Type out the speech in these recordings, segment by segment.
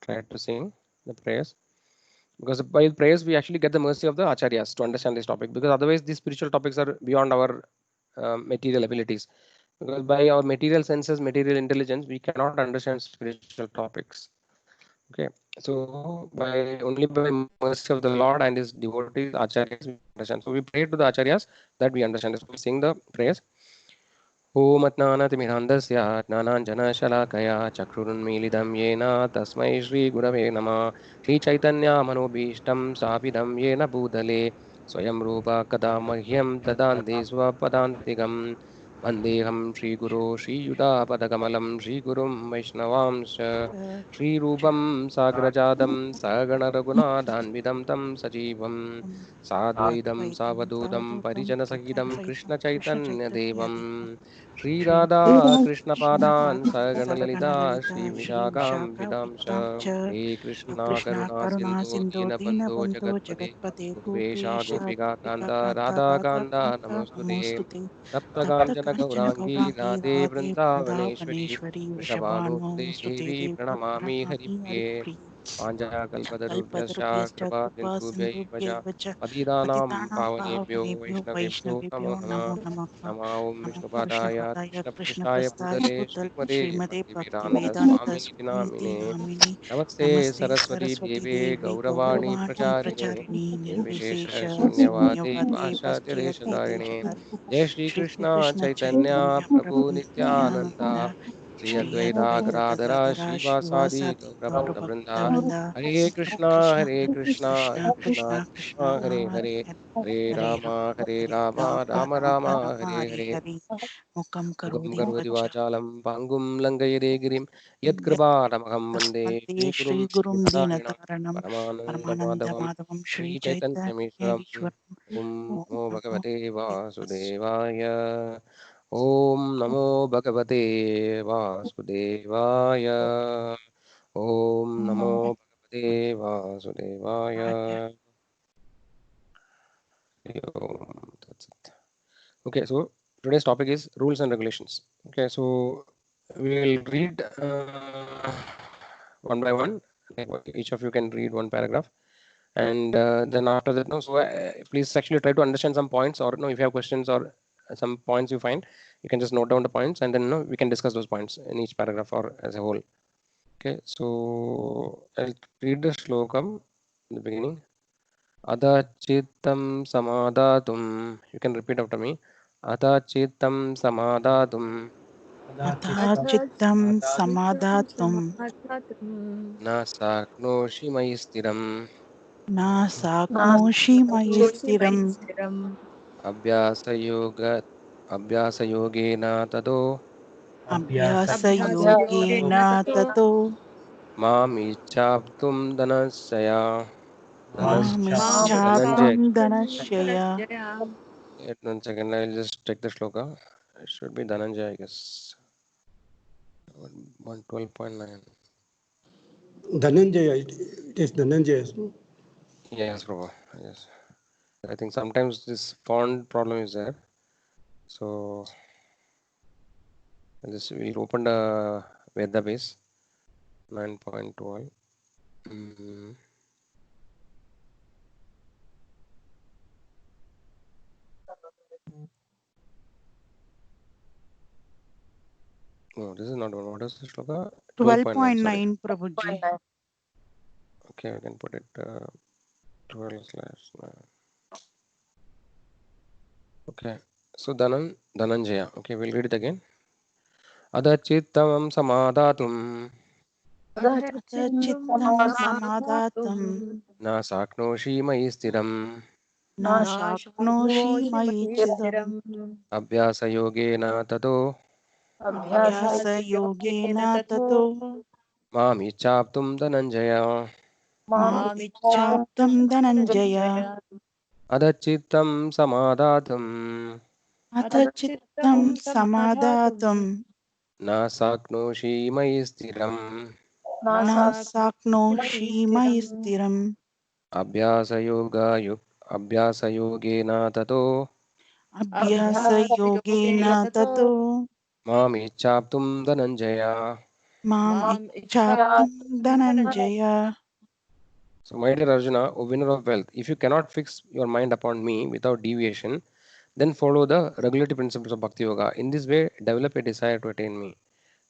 try to sing the prayers, because by prayers we actually get the mercy of the acharyas to understand this topic, because otherwise these spiritual topics are beyond our material abilities, because by our material senses, material intelligence, we cannot understand spiritual topics. Okay, so by only by mercy of the Lord and his devotees, acharyas, we can understand. So we pray to the acharyas that we understand. So we'll sing the prayers. Om Atnanatimirandasya Jnananjanashalaakaya Chakrurunmilitam Yena Tasmai Shri Gurave Namah. Shri Chaitanya Manobhishtam Sthapitam Yena Bhutale Swayam Rupa Kada Mahyam Dadanti Swapadantikam. Vandeham Shri Guru Shri Yuda Padakamalam Shri Gurum Vaishnavamscha Shri Rupam Sagrajadam Sagana Raghunadanvidam Tam Sajivam Sadvaidam Savadudam Parijana Sahidam Krishna Chaitanya Devam Shri Radha Krishna Padan Sagana Lalita Shri Vishakam Vidamsha He Krishna Karuna Sindhu Dinabandhu Jagatpate Gopesha Gopika Kanda Radha Kanda Namastude Tapta Kanchana Gaurangi Radhe Vrindavaneshwari Vrishabhanusude Devi Pranamami Haripriye Panchakalpatarubhyascha Kripa Sindhubhya Vaja Patidanam Pavanebhyo Vaishnavebhyo Namo Namah Nama Om Vishnupadaya Krishna Prishthaya Bhutale Srimade Bhaktivedanta Swami Niti Namine Namaste Saraswati Deve Gauravani Pracharine Nirvishesha Shunyavadi Paschatya Deshadarine Jai Shri Krishna Chaitanya Prabhu Nityananda Shri Advaita Gadadhara Shivasadi Gaurabhakta Vrinda Hare Krishna Krishna Krishna Hare Hare Hare Rama Rama Rama Hare Hare Mukam karoti vachalam pangum langayade girim yat kripatamaham vande Shri Gurum Shrimadayena Paramananda Madhavam Shri Chaitanya Mishram Namo Bhagavate Vasudevaya Om Namo Bhagavate Vasudevaya Om Namo Bhagavate Vasudevaya. That's it. Okay, so today's topic is rules and regulations. Okay, so we'll read one by one. Like each of you can read one paragraph, and then after that, no. So please actually try to understand some points, or no, if you have questions or some points you find, you can just note down the points, and then no, we can discuss those points in each paragraph or as a whole. Okay, so I'll read the shlokam in the beginning. Adachittam samadatum. You can repeat after me. Adachittam samadatum. अथाचित्तं समाधातुं Na saknoshi mayi stiram. न शक्नोषि मयि स्थिरम् Abhyasa yoga. Abhyasa yogena tado. अभ्यासयोगेन ततो Mam ichhaptum dhanasya. मामिच्छाप्तुं Dhananjay. Dhananjay Wait 1 second. I'll just check the shloka. It should be Dhananjay, I guess. 112.9. Dhananjaya, it is Dhananjaya. Yes, Prabhu. Yes. I think sometimes this font problem is there. So we'll open the database 9.12. No, this is not one. What is the shloka? 12.9. Sorry. 12.9 Prabhuji. Okay, we can put it 12/9. Okay. So Dhananjaya. Okay, we'll read it again. Adachittam samadatum चित्तं समादातुं na saknoshi mayi stiram न शक्नोषि मयि चिदम् abhyasa yogena tato अभ्यासयोगेन ततो mam ichhaptum dhananjaya. मामिच्छाप्तुं Dhananjay Adachittam samadatum अथ चित्तं समादातुं na saknoshi mayi stiram न शक्नोषि मयि स्थिरम् abhyasa yogena tato अभ्यासयोगेन ततो mam ichhaptum dhananjaya. Mam ichchaptam Dhananjaya. So, my dear Arjuna, O winner of wealth, if you cannot fix your mind upon me without deviation, then follow the regulative principles of Bhakti Yoga. In this way, develop a desire to attain me.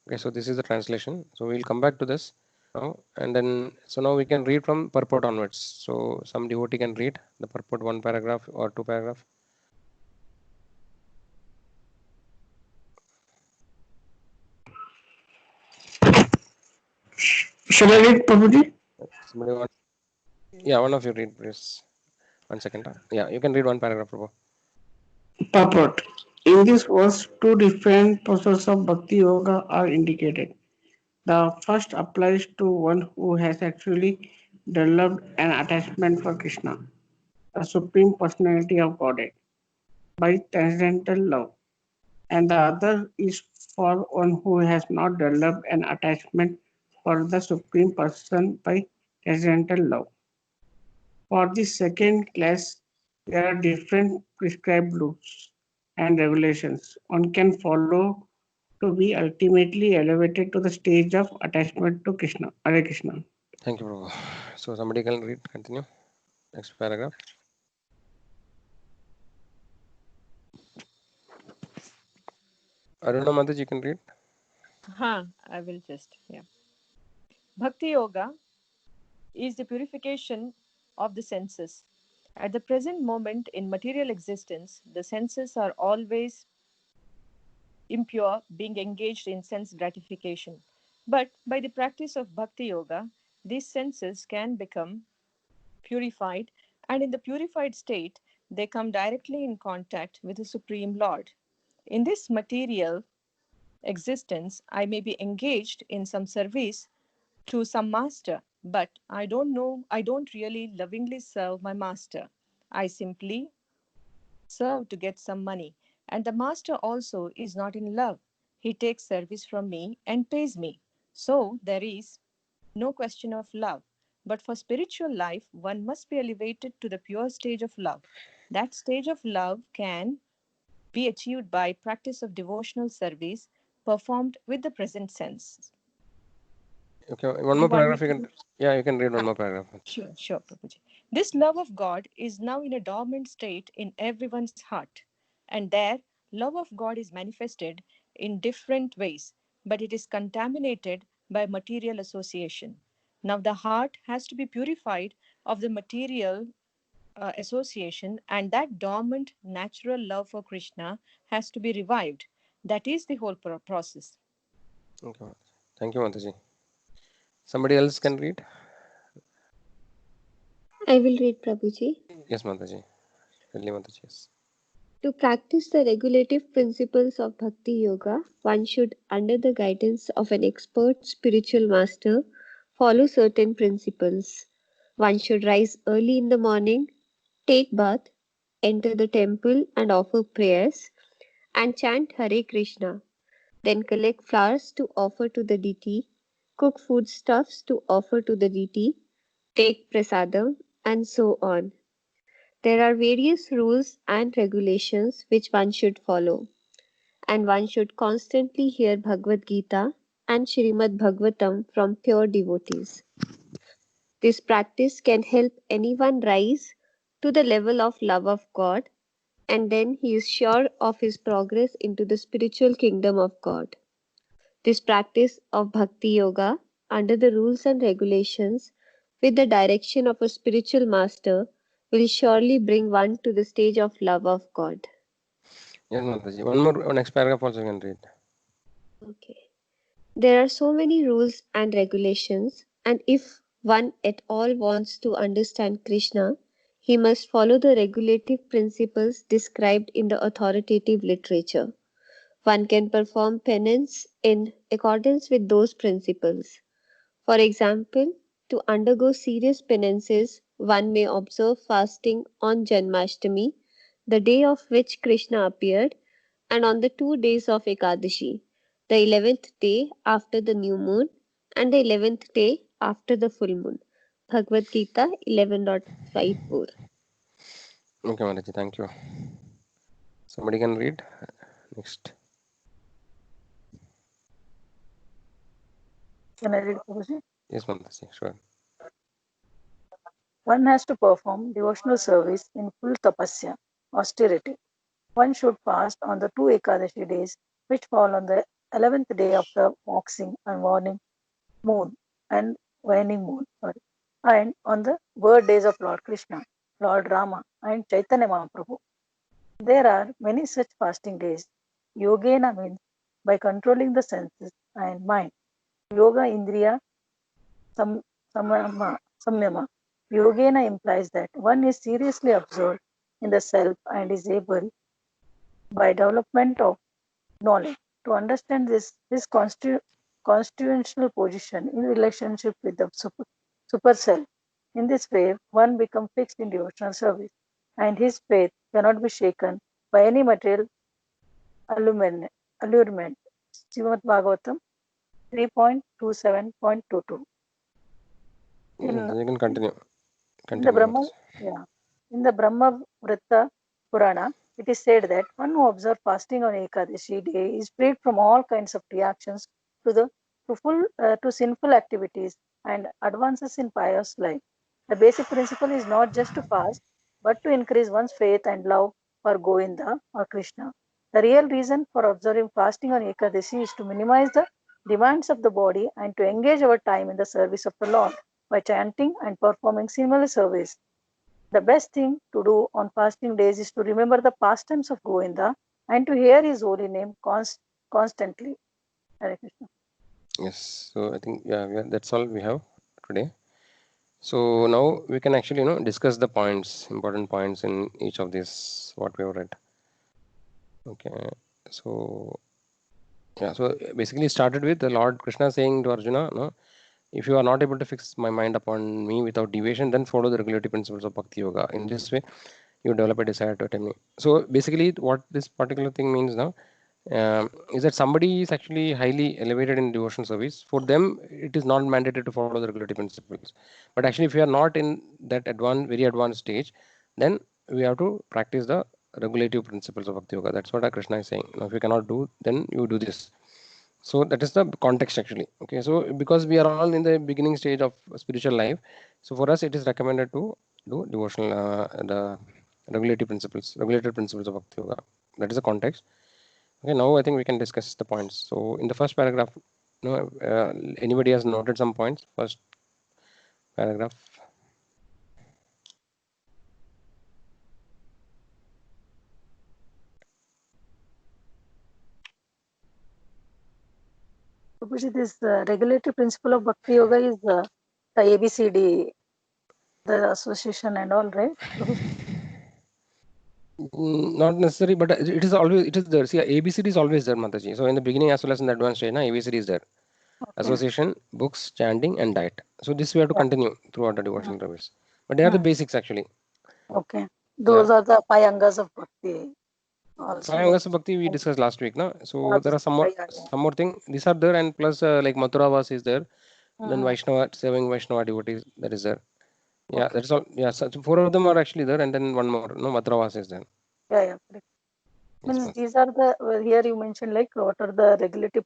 Okay, so this is the translation. So we'll come back to this now, and then so now we can read from purport onwards. So some devotee can read the purport, one paragraph or two paragraph. Shall I read, Prabhuji? Somebody want? Yeah, one of you read, please. 1 second. Yeah, you can read one paragraph, Prabhu. Purport. In this verse, two different processes of Bhakti Yoga are indicated. The first applies to one who has actually developed an attachment for Krishna, the Supreme Personality of Godhead, by transcendental love, and the other is for one who has not developed an attachment for the Supreme Person by transcendental love. For the second class, there are different prescribed rules and regulations one can follow to be ultimately elevated to the stage of attachment to Krishna. Hare Krishna. Thank you, Prabhu. So somebody can read. Continue. Next paragraph. Aruna Mataji, you can read. I will just, yeah. Bhakti Yoga is the purification of the senses. At the present moment in material existence, the senses are always impure, being engaged in sense gratification. But by the practice of Bhakti Yoga, these senses can become purified, and in the purified state, they come directly in contact with the Supreme Lord. In this material existence, I may be engaged in some service to some master, but I don't really lovingly serve my master. I simply serve to get some money. And the master also is not in love. He takes service from me and pays me. So there is no question of love. But for spiritual life, one must be elevated to the pure stage of love. That stage of love can be achieved by practice of devotional service performed with the present sense. Okay, one You more want me paragraph. You to? can. Yeah, you can read one more paragraph. Sure, Prabhuji. This love of God is now in a dormant state in everyone's heart. And there, love of God is manifested in different ways, but it is contaminated by material association. Now, the heart has to be purified of the material association, and that dormant natural love for Krishna has to be revived. That is the whole process. Okay. Thank you, Mataji. Somebody else can read. I will read, Prabhuji. Yes, Mataji. Really, Mataji. Yes. To practice the regulative principles of Bhakti Yoga, one should, under the guidance of an expert spiritual master, follow certain principles. One should rise early in the morning, take bath, enter the temple and offer prayers, and chant Hare Krishna. Then collect flowers to offer to the deity, cook foodstuffs to offer to the deity, take prasadam, and so on. There are various rules and regulations which one should follow, and one should constantly hear Bhagavad Gita and Srimad Bhagavatam from pure devotees. This practice can help anyone rise to the level of love of God, and then he is sure of his progress into the spiritual kingdom of God. This practice of Bhakti Yoga, under the rules and regulations, with the direction of a spiritual master, will surely bring one to the stage of love of God. Yes, Mataji. One more. Next paragraph also you can read. Okay. There are so many rules and regulations, and if one at all wants to understand Krishna, he must follow the regulative principles described in the authoritative literature. One can perform penance in accordance with those principles. For example, to undergo serious penances, one may observe fasting on Janmashtami, the day of which Krishna appeared, and on the 2 days of Ekadashi, the 11th day after the new moon and the 11th day after the full moon. Bhagavad Gita 11.54. Okay, Mataji. Thank you. Somebody can read. Next. Can I read, Prabhuji? Yes, Mataji, sure. One has to perform devotional service in full tapasya, austerity. One should fast on the 2 Ekadashi days, which fall on the 11th day of the waxing and waning moon and waning moon, and on the birthdays of Lord Krishna, Lord Rama, and Chaitanya Mahaprabhu. There are many such fasting days. Yogena means by controlling the senses and mind. Yoga Indriya Sam, Samyama. Yogena implies that one is seriously absorbed in the self and is able, by development of knowledge, to understand his constitutional position in relationship with the super self. In this way, one becomes fixed in devotional service, and his faith cannot be shaken by any material allurement. Srimad Bhagavatam 3.27.22. You can continue. In the Continue, Brahma, Mataji. yeah, in the Brahma Vritta Purana, it is said that one who observes fasting on Ekadashi day is freed from all kinds of reactions to the to sinful activities and advances in pious life. The basic principle is not just to fast, but to increase one's faith and love for Govinda or Krishna. The real reason for observing fasting on Ekadashi is to minimize the demands of the body and to engage our time in the service of the Lord by chanting and performing similar service. The best thing to do on fasting days is to remember the pastimes of Govinda and to hear his holy name constantly. Hare Krishna. Yes, so I think that's all we have today. So now we can actually discuss the points, important points in each of these what we have read. Okay, so yeah, so basically started with the Lord Krishna saying to Arjuna, no, if you are not able to fix my mind upon me without deviation, then follow the regulative principles of Bhakti Yoga. In this way, you develop a desire to attain me. So basically, what this particular thing means now is that somebody is actually highly elevated in devotional service. For them, it is not mandated to follow the regulative principles. But actually, if you are not in that very advanced stage, then we have to practice the regulative principles of Bhakti Yoga. That's what Krishna is saying. Now, if you cannot do, then you do this. So that is the context actually. Okay, so because we are all in the beginning stage of spiritual life, so for us it is recommended to do devotional the regulated principles of Bhakti Yoga. That is the context. Okay, now I think we can discuss the points. So in the first paragraph, anybody has noted some points? First paragraph. Prabhuji, this regulatory principle of Bhakti Yoga is the ABCD, the association and all, right? Prabhuji? Not necessary, but it is there. See, ABCD is always there, Mataji. So in the beginning as well as in the advanced stage, ABCD is there. Okay. Association, books, chanting, and diet. So this we have to Yeah. continue throughout the devotional service. But they are the basics actually. Okay. Yeah. Those are the five angas of Bhakti also. Like, Triangles of Bhakti we discussed last week, no? So there are yeah. some more thing. These are there, and plus like Mathura Vas is there. Then Vaishnava, serving Vaishnava devotees, that is there. Yeah, Okay. that is all. Yeah, so four of them are actually there, and then one more. No, Mathura Vas is there. Yeah, yeah. Correct. Yes, Means ma'am. these are the here you mentioned like what are the regulative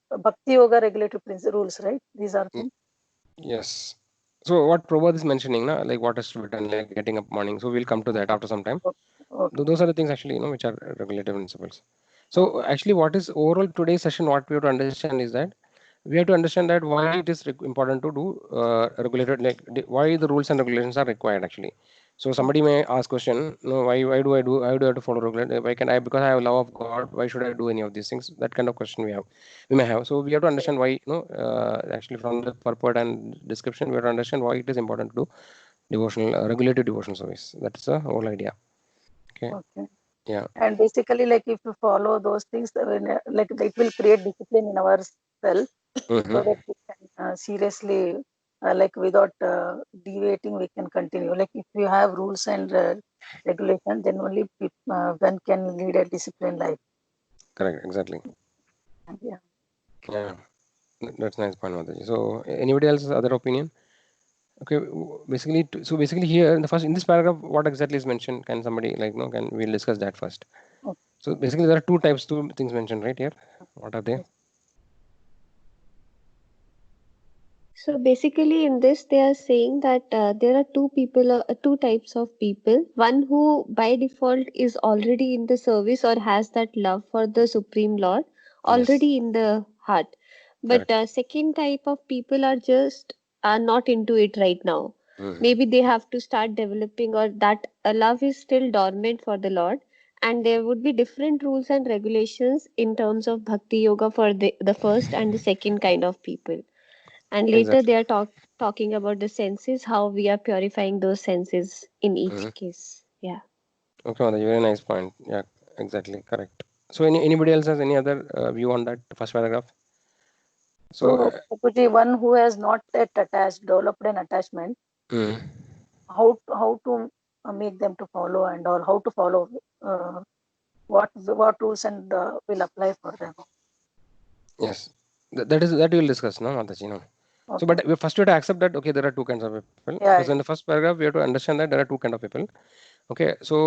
Bhakti Yoga regulative rules, right? These are Mm, things. yes. So what Prabhupada is mentioning, na, like what has to be done, like getting up morning. So we'll come to that after some time. Okay. Okay. Those are the things actually, which are regulative principles. Okay. So actually, what is overall today's session? What we have to understand is that we have to understand that why it is important to do regulated, like why the rules and regulations are required actually. So somebody may ask question, no, why do I have to follow regulated? Why can I, because I have love of God, why should I do any of these things? That kind of question we may have. So we have to understand why, actually from the purport and description, we have to understand why it is important to do devotional, regulated devotional service. That's the whole idea. Okay. Okay. Yeah. And basically, like if you follow those things, like it will create discipline in ourselves, so Mm-hmm. that we can seriously, like without deviating, we can continue. Like if you have rules and regulation, then only one can lead a disciplined life. Correct. Exactly. Yeah. Yeah. That's nice point, Mataji. So anybody else other opinion? Okay. Basically, so basically here in the first in this paragraph, what exactly is mentioned? Can somebody can we'll discuss that first. Okay. So basically, there are two things mentioned right here. What are they? So basically, in this, they are saying that there are two types of people. One who by default is already in the service or has that love for the Supreme Lord Yes, already in the heart. But correct. second type of people are not into it right now. Mm. Maybe they have to start developing, or that love is still dormant for the Lord. And there would be different rules and regulations in terms of bhakti yoga for the first and the second kind of people. And later Exactly. they are talking about the senses, how we are purifying those senses in Mm. each case. Yeah. Okay, Mataji, very nice point. Yeah, exactly, correct. So anybody else has any other view on that first paragraph? So So, Prabhuji, one who has not yet attached, developed an attachment, mm, how to make them to follow, and or how to follow, uh, what rules and will apply for them. yes, that we will discuss, no, Mataji, no. So, Okay. but first we have to accept that okay, there are two kinds of people. Yeah. Because in the first paragraph, we have to understand that there are two kind of people. Okay, so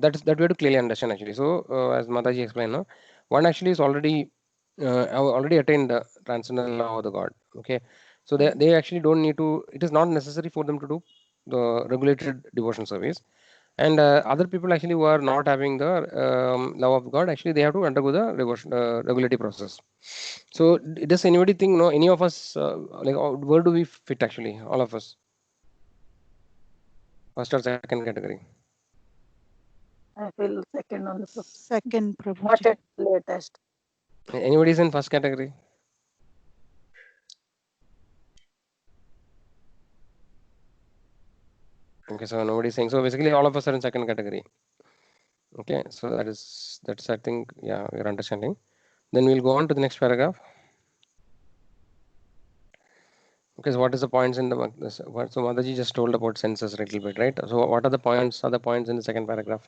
that we have to clearly understand actually. So, as Mataji explained, no, one actually is have already attained the transcendental law of the God. Okay, so they actually don't need to. It is not necessary for them to do the regulated devotion service. And other people actually who are not having the love of God, actually they have to undergo the regulatory process. So does anybody think, no, any of us like where do we fit actually, all of us, first or second category? I feel second on the Second, not Prabhuji. yet latest. Anybody is in first category? Okay, so nobody is saying. So basically, all of us are in second category. Okay, so that's I think, yeah, we're understanding. Then we'll go on to the next paragraph. Okay, so what is the points in the so Mataji just told about senses a little bit, right? So what are the points? Other points in the second paragraph?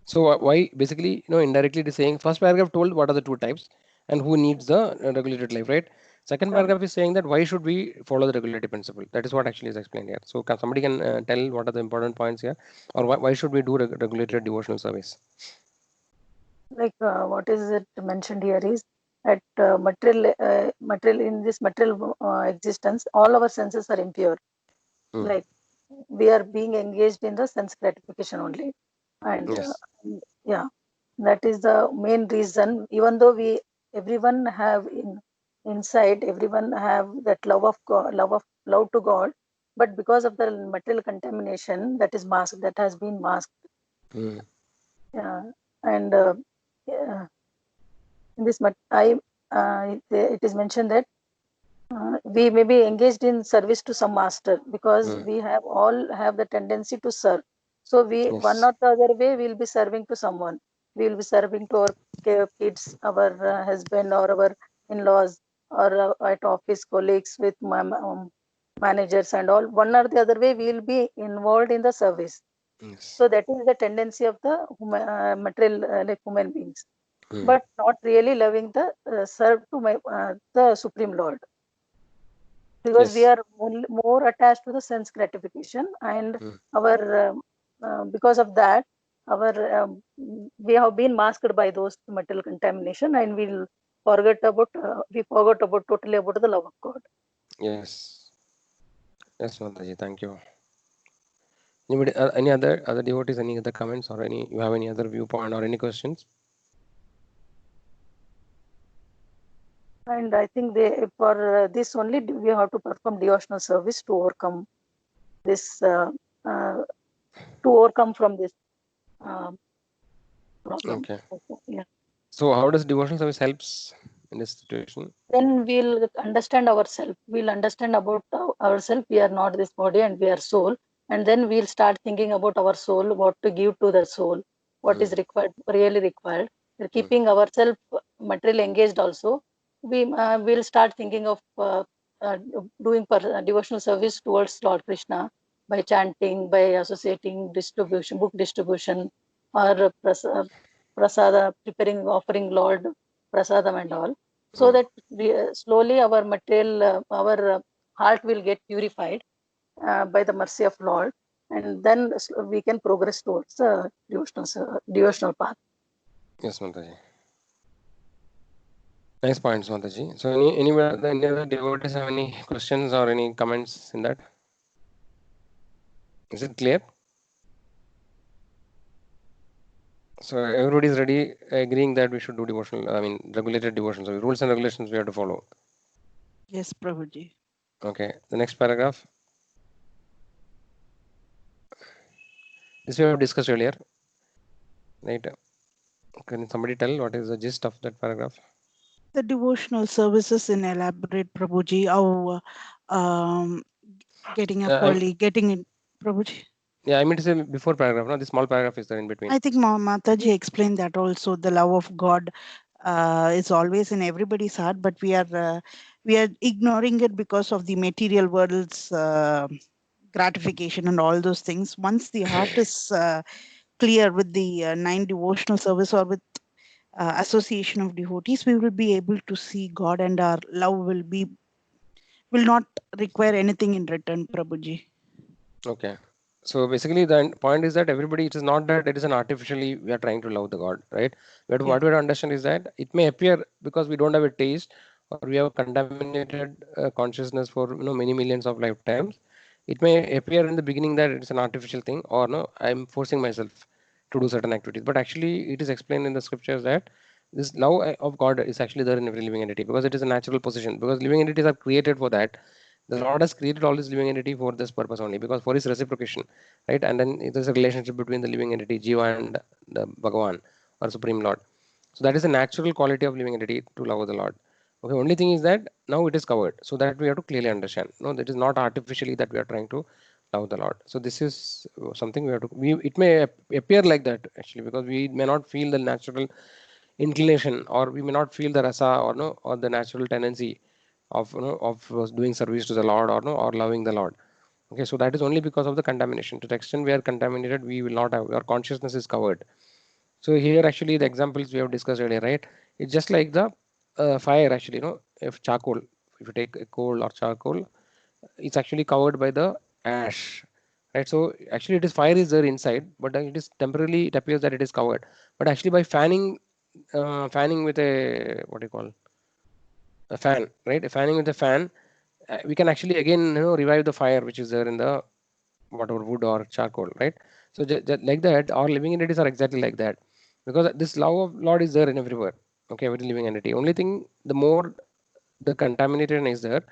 So why basically, indirectly it is saying first paragraph told what are the two types and who needs the regulated life, right? Second Yeah. paragraph is saying that why should we follow the regulated principle? That is what actually is explained here. So somebody can tell what are the important points here, or why should we do regulated devotional service? Like what is it mentioned here is at material in this material existence, all our senses are impure. Hmm. Like we are being engaged in the sense gratification only, and Yes. yeah, that is the main reason. Even though we everyone have inside, everyone have that love of God, love to God, but because of the material contamination that is masked, that has been masked. Hmm. Yeah, and yeah, in this it is mentioned that we may be engaged in service to some master because Hmm. we have all have the tendency to serve. So we one Yes. or the other way we will be serving to someone. We will be serving to our kids, our husband, or our in-laws, or at office colleagues with managers and all. One or the other way we will be involved in the service. Yes. So that is the tendency of the material like human beings, Hmm. but not really loving the serve to the Supreme Lord, because we Yes. are more attached to the sense gratification, and Hmm. our because of that our we have been masked by those material contamination, and we forgot about totally about the love of God. Yes. Yes, Mataji, thank you. Anybody, any other devotees, any other comments, or any you have any other viewpoint or any questions? And I think they for this only we have to perform devotional service to overcome this uh, to overcome from this uh, problem. Okay. Yeah. So how does devotional service helps in this situation? Then we'll understand ourselves. We'll understand about ourselves. We are not this body and we are soul. And then we'll start thinking about our soul, what to give to the soul, what is Hmm. required, really required. We're Hmm. keeping ourselves material engaged also. We will start thinking of uh, doing devotional service towards Lord Krishna by chanting, by associating distribution, book distribution, or prasada, preparing, offering Lord prasadam and all, so Hmm. that slowly our material our heart will get purified by the mercy of Lord, and then we can progress towards the devotional path. Yes, Mataji. Nice points, Mataji. So any other devotees have any questions or any comments in that? Is it clear? So everybody is ready, agreeing that we should do devotional, I mean, regulated devotion. So rules and regulations we have to follow. Yes, Prabhuji. Okay, the next paragraph. This we have discussed earlier, right? Can somebody tell what is the gist of that paragraph? The devotional services in elaborate, Prabhuji, how getting up I, early, getting it, Prabhuji. yeah, I mean to say before paragraph. No, this small paragraph is there in between. I think Mataji explained that also. The love of God is always in everybody's heart, but we are ignoring it because of the material world's gratification and all those things. Once the heart is clear with the 9 devotional service or with association of devotees, we will be able to see God, and our love will not require anything in return, Prabhuji. Okay. So basically, the point is that everybody, it is not that it is an artificially we are trying to love the God, right? But Yeah. what we have to understand is that it may appear because we don't have a taste or we have contaminated consciousness for many millions of lifetimes. It may appear in the beginning that it's an artificial thing, or no, I'm forcing myself to do certain activities. But actually, it is explained in the scriptures that this love of God is actually there in every living entity because it is a natural position. Because living entities are created for that. The Lord has created all this living entity for this purpose only, because for his reciprocation, right? And then there's a relationship between the living entity Jiva and the Bhagavan or Supreme Lord. So that is a natural quality of living entity to love the Lord. Okay, only thing is that now it is covered, so that we have to clearly understand. No, that is not artificially that we are trying to love the Lord. So this is something we have to. It may appear like that actually, because we may not feel the natural inclination, or we may not feel the rasa, or no, or the natural tendency of doing service to the Lord, or no, or loving the Lord. Okay, so that is only because of the contamination. To the extent we are contaminated, we will not have, our consciousness is covered. So here actually the examples we have discussed earlier, right? It's just like the fire actually, if charcoal, if you take a coal or charcoal, it's actually covered by the ash, right? So actually it is fire is there inside, but it is temporarily, it appears that it is covered. But actually by fanning with a, what do you call, a fan, right? A fanning with a fan, we can actually again revive the fire which is there in the whatever wood or charcoal, right? So like that, our living entities are exactly like that, because this love of Lord is there in everywhere. Okay, every living entity. Only thing, the more the contamination is there,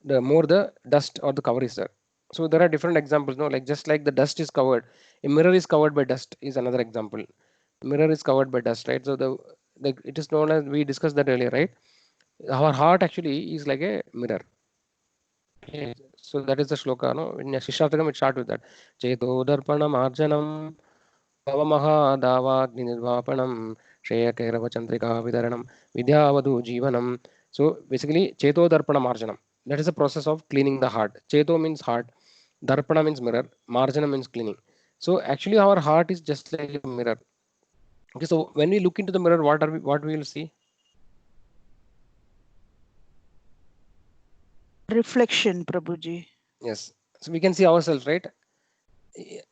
the more the dust or the cover is there. So there are different examples, no, like just like the dust is covered, a mirror is covered by dust is another example. Mirror is covered by dust, right? So the, like it is known as, we discussed that earlier, right? Our heart actually is like a mirror. Okay, so that is the shloka, no? In Shishratakam, it starts with that. Cheto darpanam arjanam bhavamaha davagni nirvapanam sheyakairava chandrika vidaranam vidyavadu jivanam. So basically, Cheto darpanam arjanam. That is the process of cleaning the heart. Cheto means heart. Darpana means mirror. Marjana means cleaning. So actually, our heart is just like a mirror. Okay, so when we look into the mirror, what we will see? Reflection, Prabhuji. Yes. So we can see ourselves, right?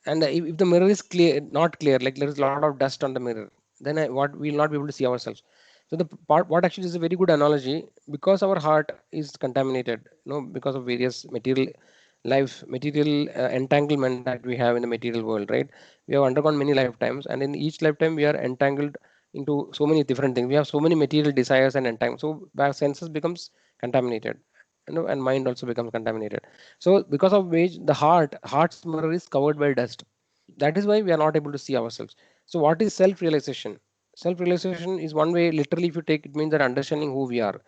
And if the mirror is clear, not clear, like there is a lot of dust on the mirror, then what we will not be able to see ourselves. So the part, what actually is a very good analogy, because our heart is contaminated, because of various material entanglement that we have in the material world, right? We have undergone many lifetimes, and in each lifetime we are entangled into so many different things. We have so many material desires and entanglement, so our senses becomes contaminated, and mind also becomes contaminated. So because of which the heart's mirror is covered by dust. That is why we are not able to see ourselves. So what is self-realization? Self-realization is one way, literally if you take it, means that understanding who we are.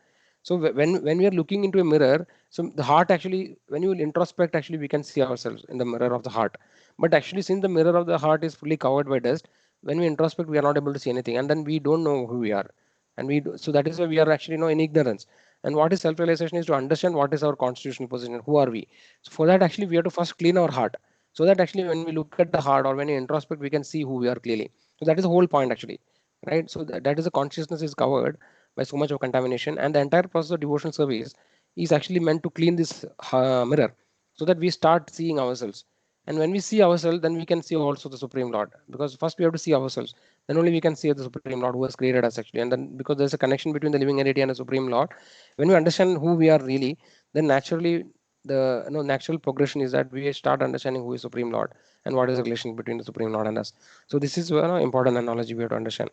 So when we are looking into a mirror, so the heart actually, when you will introspect, actually we can see ourselves in the mirror of the heart. But actually, since the mirror of the heart is fully covered by dust, when we introspect, we are not able to see anything, and then we don't know who we are. And so that is why we are actually in ignorance. And what is self-realization is to understand what is our constitutional position, who are we. So for that, actually, we have to first clean our heart, so that actually when we look at the heart or when we introspect, we can see who we are clearly. So that is the whole point actually, right? So that is the consciousness is covered by so much of contamination, and the entire process of devotional service is actually meant to clean this mirror, so that we start seeing ourselves. And when we see ourselves, then we can see also the Supreme Lord. Because first we have to see ourselves. Then only we can see the Supreme Lord who has created us actually. And then because there's a connection between the living entity and the Supreme Lord, when we understand who we are really, then naturally the natural progression is that we start understanding who is Supreme Lord and what is the relation between the Supreme Lord and us. So this is an important analogy we have to understand.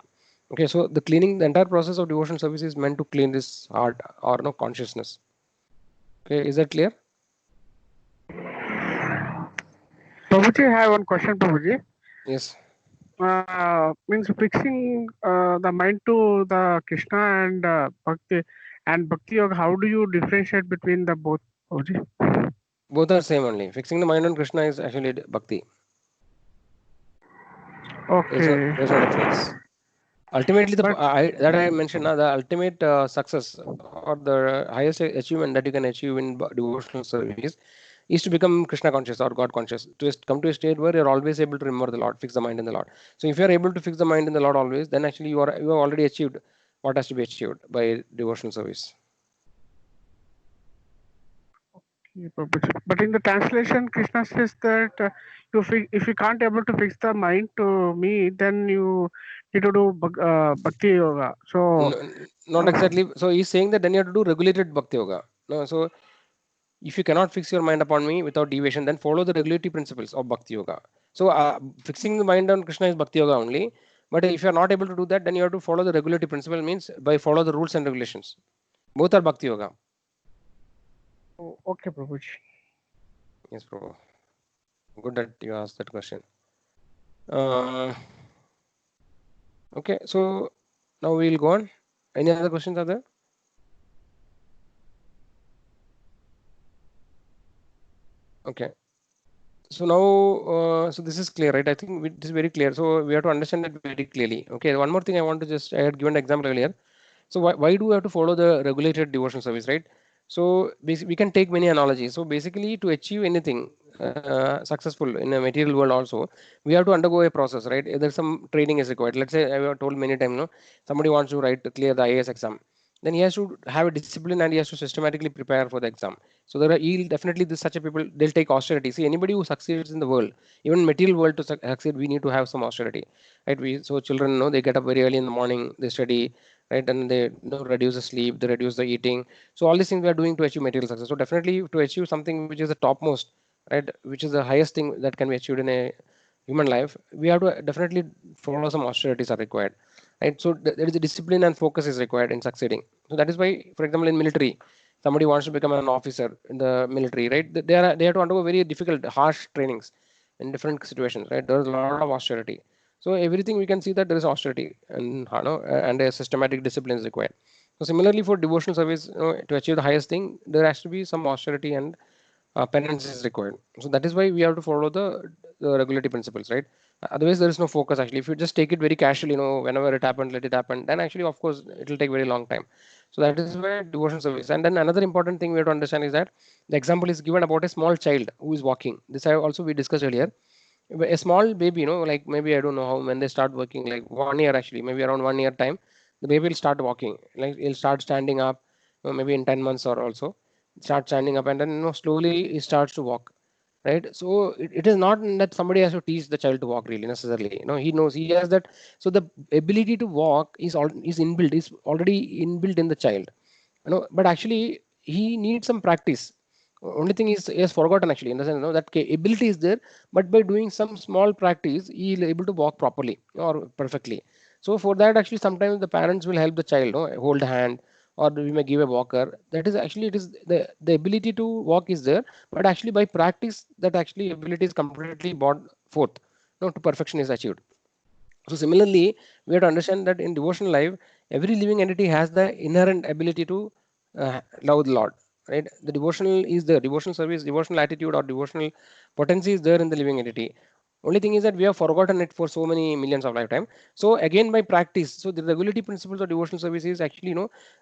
Okay, so the cleaning, the entire process of devotion service is meant to clean this heart or consciousness. Okay, is that clear? Prabhuji, I have one question, Prabhuji. Yes. Means fixing the mind to the Krishna and Bhakti Yoga. How do you differentiate between the both, Prabhuji? Both are same only. Fixing the mind on Krishna is actually bhakti. Okay. There's no difference. Ultimately, But that I mentioned, the ultimate success or the highest achievement that you can achieve in devotional service is to become Krishna conscious or God conscious. To come to a state where you're always able to remember the Lord, fix the mind in the Lord. So if you're able to fix the mind in the Lord always, then actually you have already achieved what has to be achieved by devotional service. okay, Prabhuji. But in the translation, Krishna says that if you can't able to fix the mind to me, then you need to do Bhakti Yoga. So Not exactly. So he's saying that then you have to do regulated bhakti yoga. No, so if you cannot fix your mind upon me without deviation, then follow the regulatory principles of bhakti yoga. So fixing the mind on Krishna is bhakti yoga only. But if you are not able to do that, then you have to follow the regulatory principle. Means by follow the rules and regulations. Both are bhakti yoga. okay, Prabhuji. Yes, bro. Good that you asked that question. Uh, okay, so now we'll go on. Any other questions are there? Okay. So now, so this is clear, right? I think it is very clear. So we have to understand that very clearly. Okay. One more thing I want to just, I had given an example earlier. So why do we have to follow the regulated devotional service, right? So we can take many analogies. So basically, to achieve anything successful in a material world, also we have to undergo a process, right? There's some training is required. Let's say I have told many times, somebody wants to write to clear the IAS exam, then he has to have a discipline and he has to systematically prepare for the exam. So there are he'll definitely this such a people they'll take austerity. See anybody who succeeds in the world, even material world to succeed, we need to have some austerity, right? So children know they get up very early in the morning, they study, right, and they reduce the sleep, they reduce the eating. So all these things we are doing to achieve material success. So definitely to achieve something which is the topmost, right, which is the highest thing that can be achieved in a human life, we have to definitely follow some austerities are required, right? So there is a discipline and focus is required in succeeding. So that is why, for example, in military, somebody wants to become an officer in the military, right? They have to undergo very difficult, harsh trainings in different situations, right? There is a lot of austerity. So everything we can see that there is austerity and and a systematic discipline is required. So similarly for devotional service, to achieve the highest thing, there has to be some austerity and penance is required. So that is why we have to follow the regulatory principles, right? Otherwise, there is no focus actually. If you just take it very casually, whenever it happened, let it happen, then actually, of course, it will take very long time. So that is why devotion service. And then another important thing we have to understand is that the example is given about a small child who is walking. This I also we discussed earlier. A small baby, like maybe I don't know how when they start working, like 1 year actually, maybe around 1 year time, the baby will start walking. Like he'll start standing up, maybe in 10 months or also start standing up, and then slowly he starts to walk, right? So it is not that somebody has to teach the child to walk really necessarily. He knows he has that. So the ability to walk is inbuilt, is already inbuilt in the child, but actually he needs some practice. Only thing is he has forgotten actually, in the sense that ability is there, but by doing some small practice he is able to walk properly or perfectly. So for that actually sometimes the parents will help the child, hold hand, or we may give a walker. That is actually, it is the ability to walk is there, but actually by practice that actually ability is completely brought forth, to perfection is achieved. So similarly, we have to understand that in devotional life, every living entity has the inherent ability to love the Lord. Right? The devotional is the devotional service, devotional attitude, or devotional potency is there in the living entity. Only thing is that we have forgotten it for so many millions of lifetime. So again, by practice, so the regulatory principles of devotional service is actually,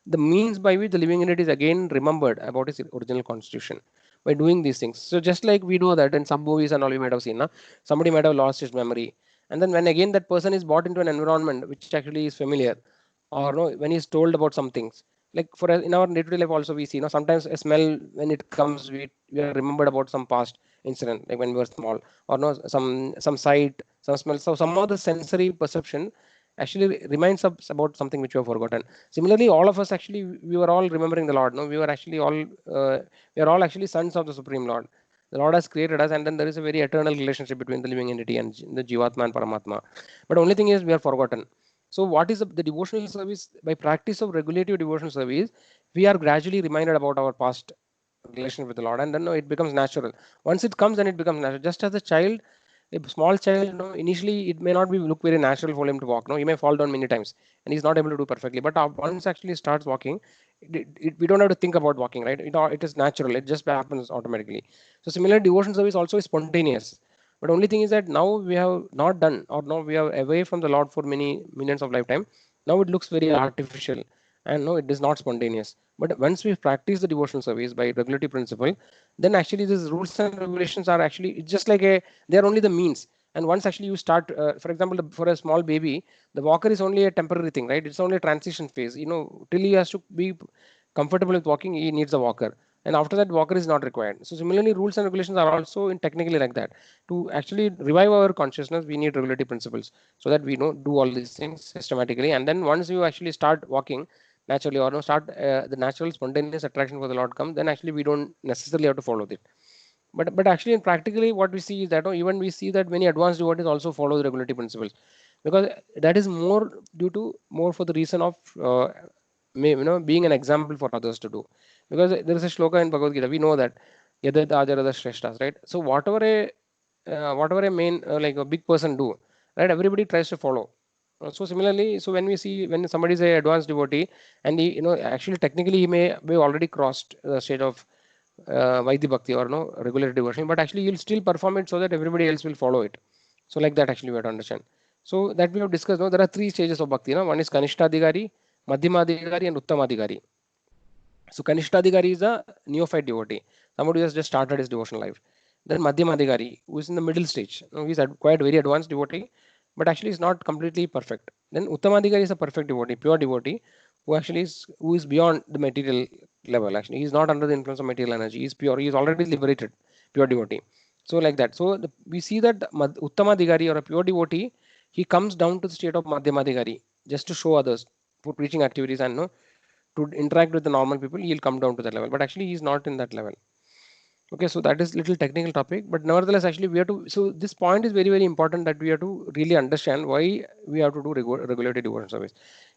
the means by which the living entity is again remembered about its original constitution by doing these things. So just like we know that in some movies and all, we might have seen, somebody might have lost his memory, and then when again that person is brought into an environment which actually is familiar, or no, when he's told about some things, like in our day-to-day life also we see, sometimes a smell when it comes, we are remembered about some past, incident, like when we were small, or no, some sight, some smell. So some of the sensory perception actually reminds us about something which we have forgotten. Similarly, all of us actually, we were all remembering the Lord. No, we were actually all we are all actually sons of the Supreme Lord. The Lord has created us, and then there is a very eternal relationship between the living entity and the Jivatma and Paramatma. But only thing is we are forgotten. So what is the devotional service? By practice of regulative devotional service, we are gradually reminded about our past relation with the Lord, and then no, it becomes natural. Once it comes, then it becomes natural. Just as a child, a small child, no, initially it may not be look very natural for him to walk. No, he may fall down many times, and he's not able to do perfectly. But once actually starts walking, we don't have to think about walking, right? It is natural. It just happens automatically. So similar, devotion service also is spontaneous. But only thing is that now we have not done, or now we are away from the Lord for many millions of lifetime. Now it looks very artificial, and no, it is not spontaneous. But once we practice the devotional service by regulative principle, then actually these rules and regulations are actually, it's just like they are only the means. And once actually you start, for example, for a small baby, the walker is only a temporary thing, right? It's only a transition phase. Till he has to be comfortable with walking, he needs a walker, and after that walker is not required. So similarly, rules and regulations are also in technically like that. To actually revive our consciousness, we need regulative principles, so that we know do all these things systematically. And then once you actually start walking naturally, or no, start the natural spontaneous attraction for the Lord come, then actually we don't necessarily have to follow it. But actually, in practically, what we see is that, oh, even we see that many advanced devotees also follow the regulative principles, because that is more due to more for the reason of being an example for others to do. Because there is a shloka in Bhagavad Gita, we know that yadat ajarada shreshtas, right? So whatever a main like a big person do, right, everybody tries to follow. So similarly, so when we see, when somebody is a advanced devotee, and he, actually technically he may be already crossed the stage of Vaidhi Bhakti, or no regular devotion, but actually you'll still perform it so that everybody else will follow it. So like that actually we have to understand. So that we have discussed. No, there are three stages of bhakti. No, one is Kanishtadhikari, Madhyamadhikari, and Uttamadhikari. So Kanishtadhikari is a neophyte devotee, somebody who has just started his devotional life. Then Madhyamadhikari, who is in the middle stage. He's quite very advanced devotee, but actually is not completely perfect. Then Uttamadhikari is a perfect devotee, pure devotee, who is beyond the material level. Actually, he's not under the influence of material energy. He's pure. He's already liberated, pure devotee. So like that. So we see that Uttamadhikari, or a pure devotee, he comes down to the state of Madhyamadhikari just to show others for preaching activities, and no, to interact with the normal people, he'll come down to that level. But actually, he's not in that level. Okay, so that is little technical topic, but nevertheless, actually we have to. So this point is very very important, that we have to really understand why we have to do regulated devotion service.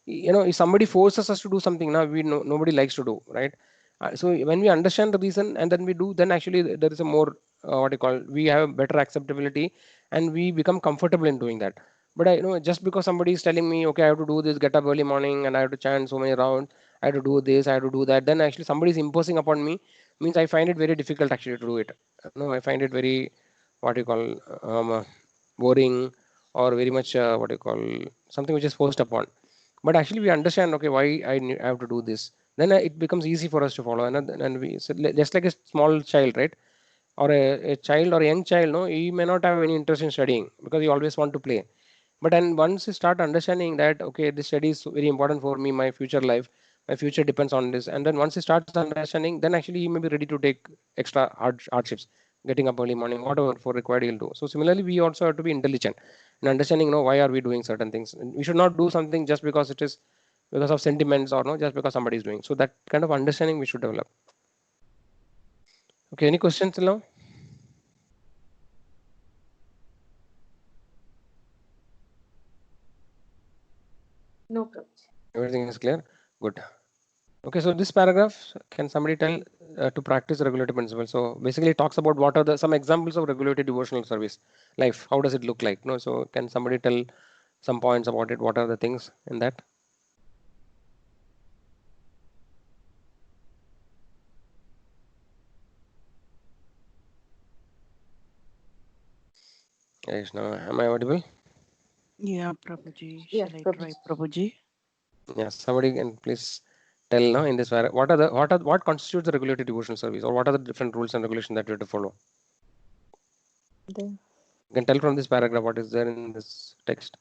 If somebody forces us to do something, now we know nobody likes to do, right? So when we understand the reason and then we do, then actually there is a more what you call, we have better acceptability, and we become comfortable in doing that. But just because somebody is telling me, okay, I have to do this, get up early morning, and I have to chant so many rounds, I have to do this, I have to do that, then actually somebody is imposing upon me, means I find it very difficult actually to do it. No, I find it very, what you call, boring, or very much what you call, something which is forced upon. But actually we understand, okay, why I have to do this, then it becomes easy for us to follow. And we, so just like a small child, right, or a child or a young child, no, he may not have any interest in studying because he always want to play. But then once you start understanding that, okay, this study is very important for me, my future life, my future depends on this, and then once he starts understanding, then actually he may be ready to take extra hardships, getting up early morning, whatever for required he'll do. So similarly, we also have to be intelligent in understanding, why are we doing certain things. And we should not do something just because it is because of sentiments, or no, just because somebody is doing. So that kind of understanding we should develop. Okay, any questions till now? No problem. Everything is clear? Good. Okay, so this paragraph, can somebody tell to practice regulative principle? So basically it talks about what are the some examples of regulated devotional service life. How does it look like? No, so can somebody tell some points about it? What are the things in that? Yes, no, am I audible? Yeah, Prabhuji. Yeah, Shall I Prabhuji. try, Prabhuji? Yes, somebody can please tell now in this what constitutes the regulated devotional service, or what are the different rules and regulations that we have to follow? You can tell from this paragraph what is there in this text.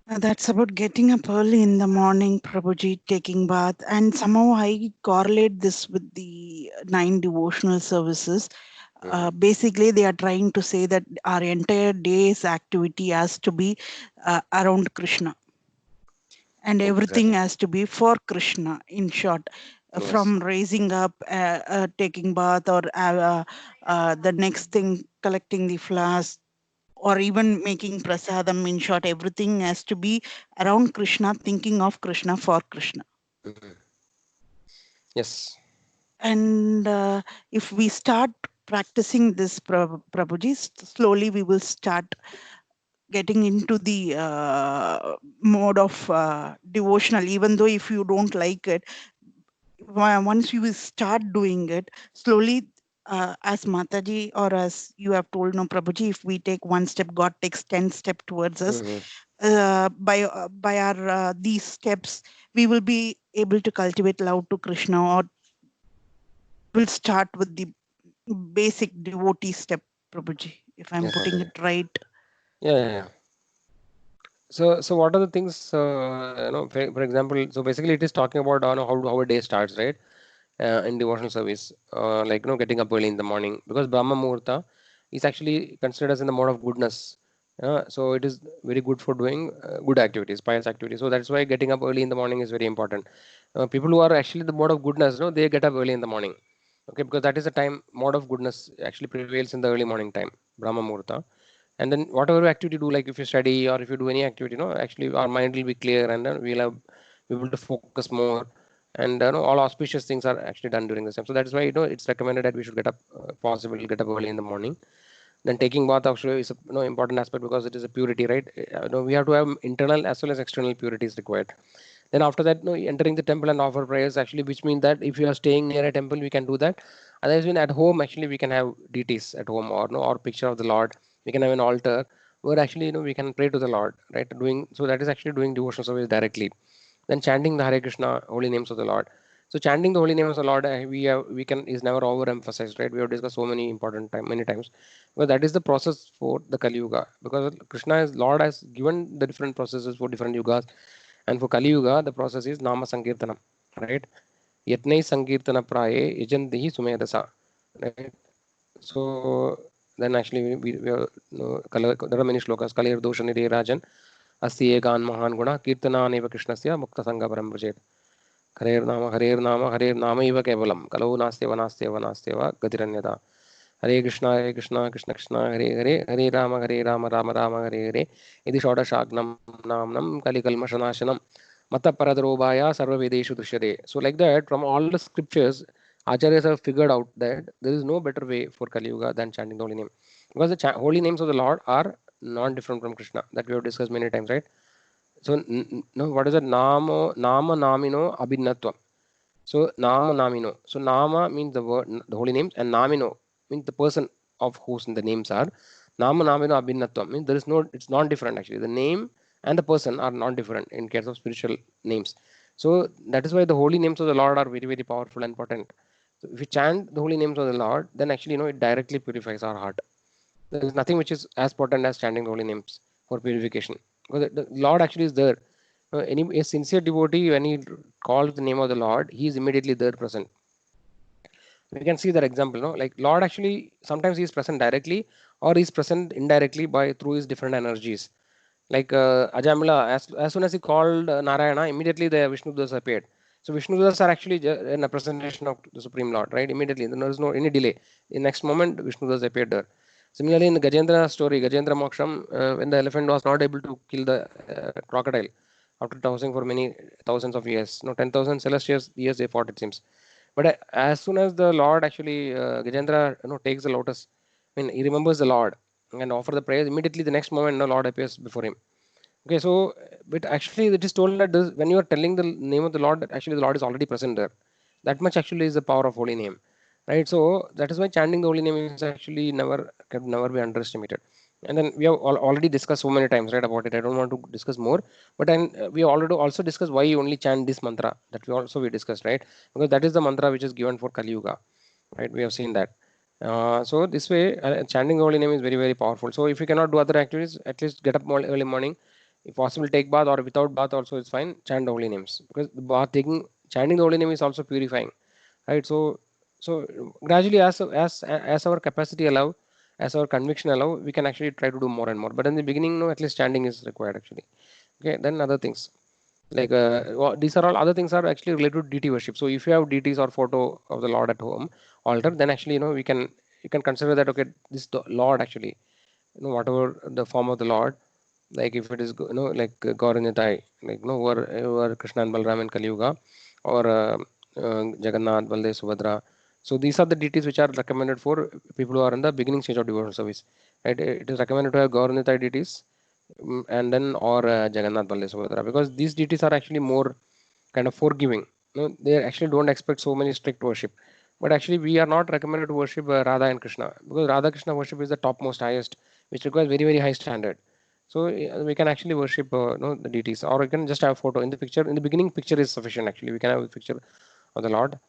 That's about getting up early in the morning, Prabhuji, taking bath, and somehow I correlate this with the 9 devotional services. Basically, they are trying to say that our entire day's activity has to be around Krishna, and everything Exactly. has to be for Krishna. In short, Yes. from raising up, taking bath, or the next thing, collecting the flowers, or even making prasadam. In short, everything has to be around Krishna, thinking of Krishna, for Krishna. Mhm. Yes. And if we start practicing this, Prabhuji, slowly we will start getting into the mode of devotional, even though if you don't like it, once you will start doing it slowly, as Mataji, or as you have told, no, Prabhuji, if we take one step, God takes 10 steps towards us. Mhm. By our these steps, we will be able to cultivate love to Krishna, or we'll start with the basic devotee step, Prabhuji, if I'm putting Yeah. it right. Yeah. Yeah. Yeah. So what are the things, for example, so basically it is talking about how a day starts, right? In devotional service, like getting up early in the morning, because Brahma Muhurta is actually considered as in the mode of goodness. So it is very good for doing good activities, pious activities. So that's why getting up early in the morning is very important. People who are actually the mode of goodness, they get up early in the morning. Okay, because that is the time mode of goodness actually prevails in the early morning time, Brahma Muhurta. And then whatever activity you do, like if you study or if you do any activity, actually our mind will be clear, and we'll have be able to focus more, and all auspicious things are actually done during this time. So that's why it's recommended that we should get up, possible get up early in the morning. Then taking bath actually is a important aspect, because it is a purity, right? We have to have internal as well as external purities required. Then after that, entering the temple and offer prayers, actually, which means that if you are staying near a temple, we can do that. Otherwise, when at home, actually, we can have deities at home, or no, or picture of the Lord. We can have an altar where actually, we can pray to the Lord, right? Doing so, that is actually doing devotional service directly. Then chanting the Hare Krishna, holy names of the Lord. So chanting the holy names of the Lord, we can is never overemphasized, right? We have discussed so many important time many times, because that is the process for the Kali Yuga. Because Krishna is Lord has given the different processes for different yugas, and for Kali Yuga, the process is Nama Sankirtanam, right? Yatnai Sankirtana Praye Yajantihi Sumedasa, right? So then actually we are, there are many shlokas. Kalir Dosha Nidhi Rajan Asti Egan Mahan Guna Kirtana Neva Krishnasya Mukta Sangha Param Brajet. Harer Nama Harer Nama Eva Kevalam Kalau Nasteva Nasteva Nasteva Gatiranyada. Hare Krishna, Krishna Krishna, Hare Hare, Hare Rama, Rama Rama, Hare Hare. Idi Shodashagnam Namnam Kalikalmashanashanam Mata Paradrobhaya Sarva Vedeshu Drishyate. So like that, from all the scriptures, Acharyas have figured out that there is no better way for Kali Yuga than chanting the holy name. Because the holy names of the Lord are not different from Krishna, that we have discussed many times, right? So, no, what is it? Nama Namino Abhinatvam. So Nama Namino. So Nama means the word, the holy names, and Namino means the person of whose the names are. Nama Namino Abhinatvam means there is no, it's not different actually. The name and the person are not different in case of spiritual names. So that is why the holy names of the Lord are very, very powerful and potent. So if you chant the holy names of the Lord, then actually it directly purifies our heart. There is nothing which is as potent as chanting the holy names for purification. Because the Lord actually is there. Any a sincere devotee, when he calls the name of the Lord, he is immediately there present. We can see that example, like Lord actually sometimes he is present directly, or he is present indirectly by through his different energies. Like Ajamila, as soon as he called Narayana, immediately the Vishnudutas appeared. So Vishnudutas are actually in a presentation of the Supreme Lord, right? Immediately, there is no any delay. In next moment, Vishnudutas appeared there. Similarly, in the Gajendra story, Gajendra Moksham, when the elephant was not able to kill the crocodile after tossing for many thousands of years, no 10,000 celestial years they fought, it seems. But as soon as the Lord actually Gajendra takes the lotus, I mean he remembers the Lord and offer the prayer. Immediately the next moment, the Lord appears before him. Okay, so but actually it is told that this, when you are telling the name of the Lord, actually the Lord is already present there. That much actually is the power of holy name, right? So that is why chanting the holy name is actually never can never be underestimated. And then we have already discussed so many times, right, about it. I don't want to discuss more, but then we already also discussed why you only chant this mantra. That we discussed, right? Because that is the mantra which is given for Kali Yuga, right? We have seen that. So this way, chanting the holy name is very, very powerful. So if you cannot do other activities, at least get up early morning. If possible, take bath, or without bath also is fine. Chant the holy names, because the bath taking chanting the holy name is also purifying, right? So So gradually, as our capacity allow, as our conviction allow, we can actually try to do more and more. But in the beginning, no, at least standing is required actually. Okay, then other things like these are all other things are actually related to deity worship. So if you have deities or photo of the Lord at home altar, then actually we can, you can consider that okay, this Lord actually, whatever the form of the Lord, like if it is like Gaur Nitai, like who are Krishna and Balram in Kali Yuga, or Jagannath, Baldev, Subhadra. So these are the deities which are recommended for people who are in the beginning stage of devotional service. Right? It is recommended to have Gaur Nitai deities, and then or Jagannath, Baldev, Subhadra, because these deities are actually more kind of forgiving. They actually don't expect so many strict worship. But actually, we are not recommended to worship Radha and Krishna, because Radha Krishna worship is the topmost, highest, which requires very very high standard. So we can actually worship the deities, or we can just have a photo in the picture. In the beginning, picture is sufficient. Actually, we can have a picture of the Lord,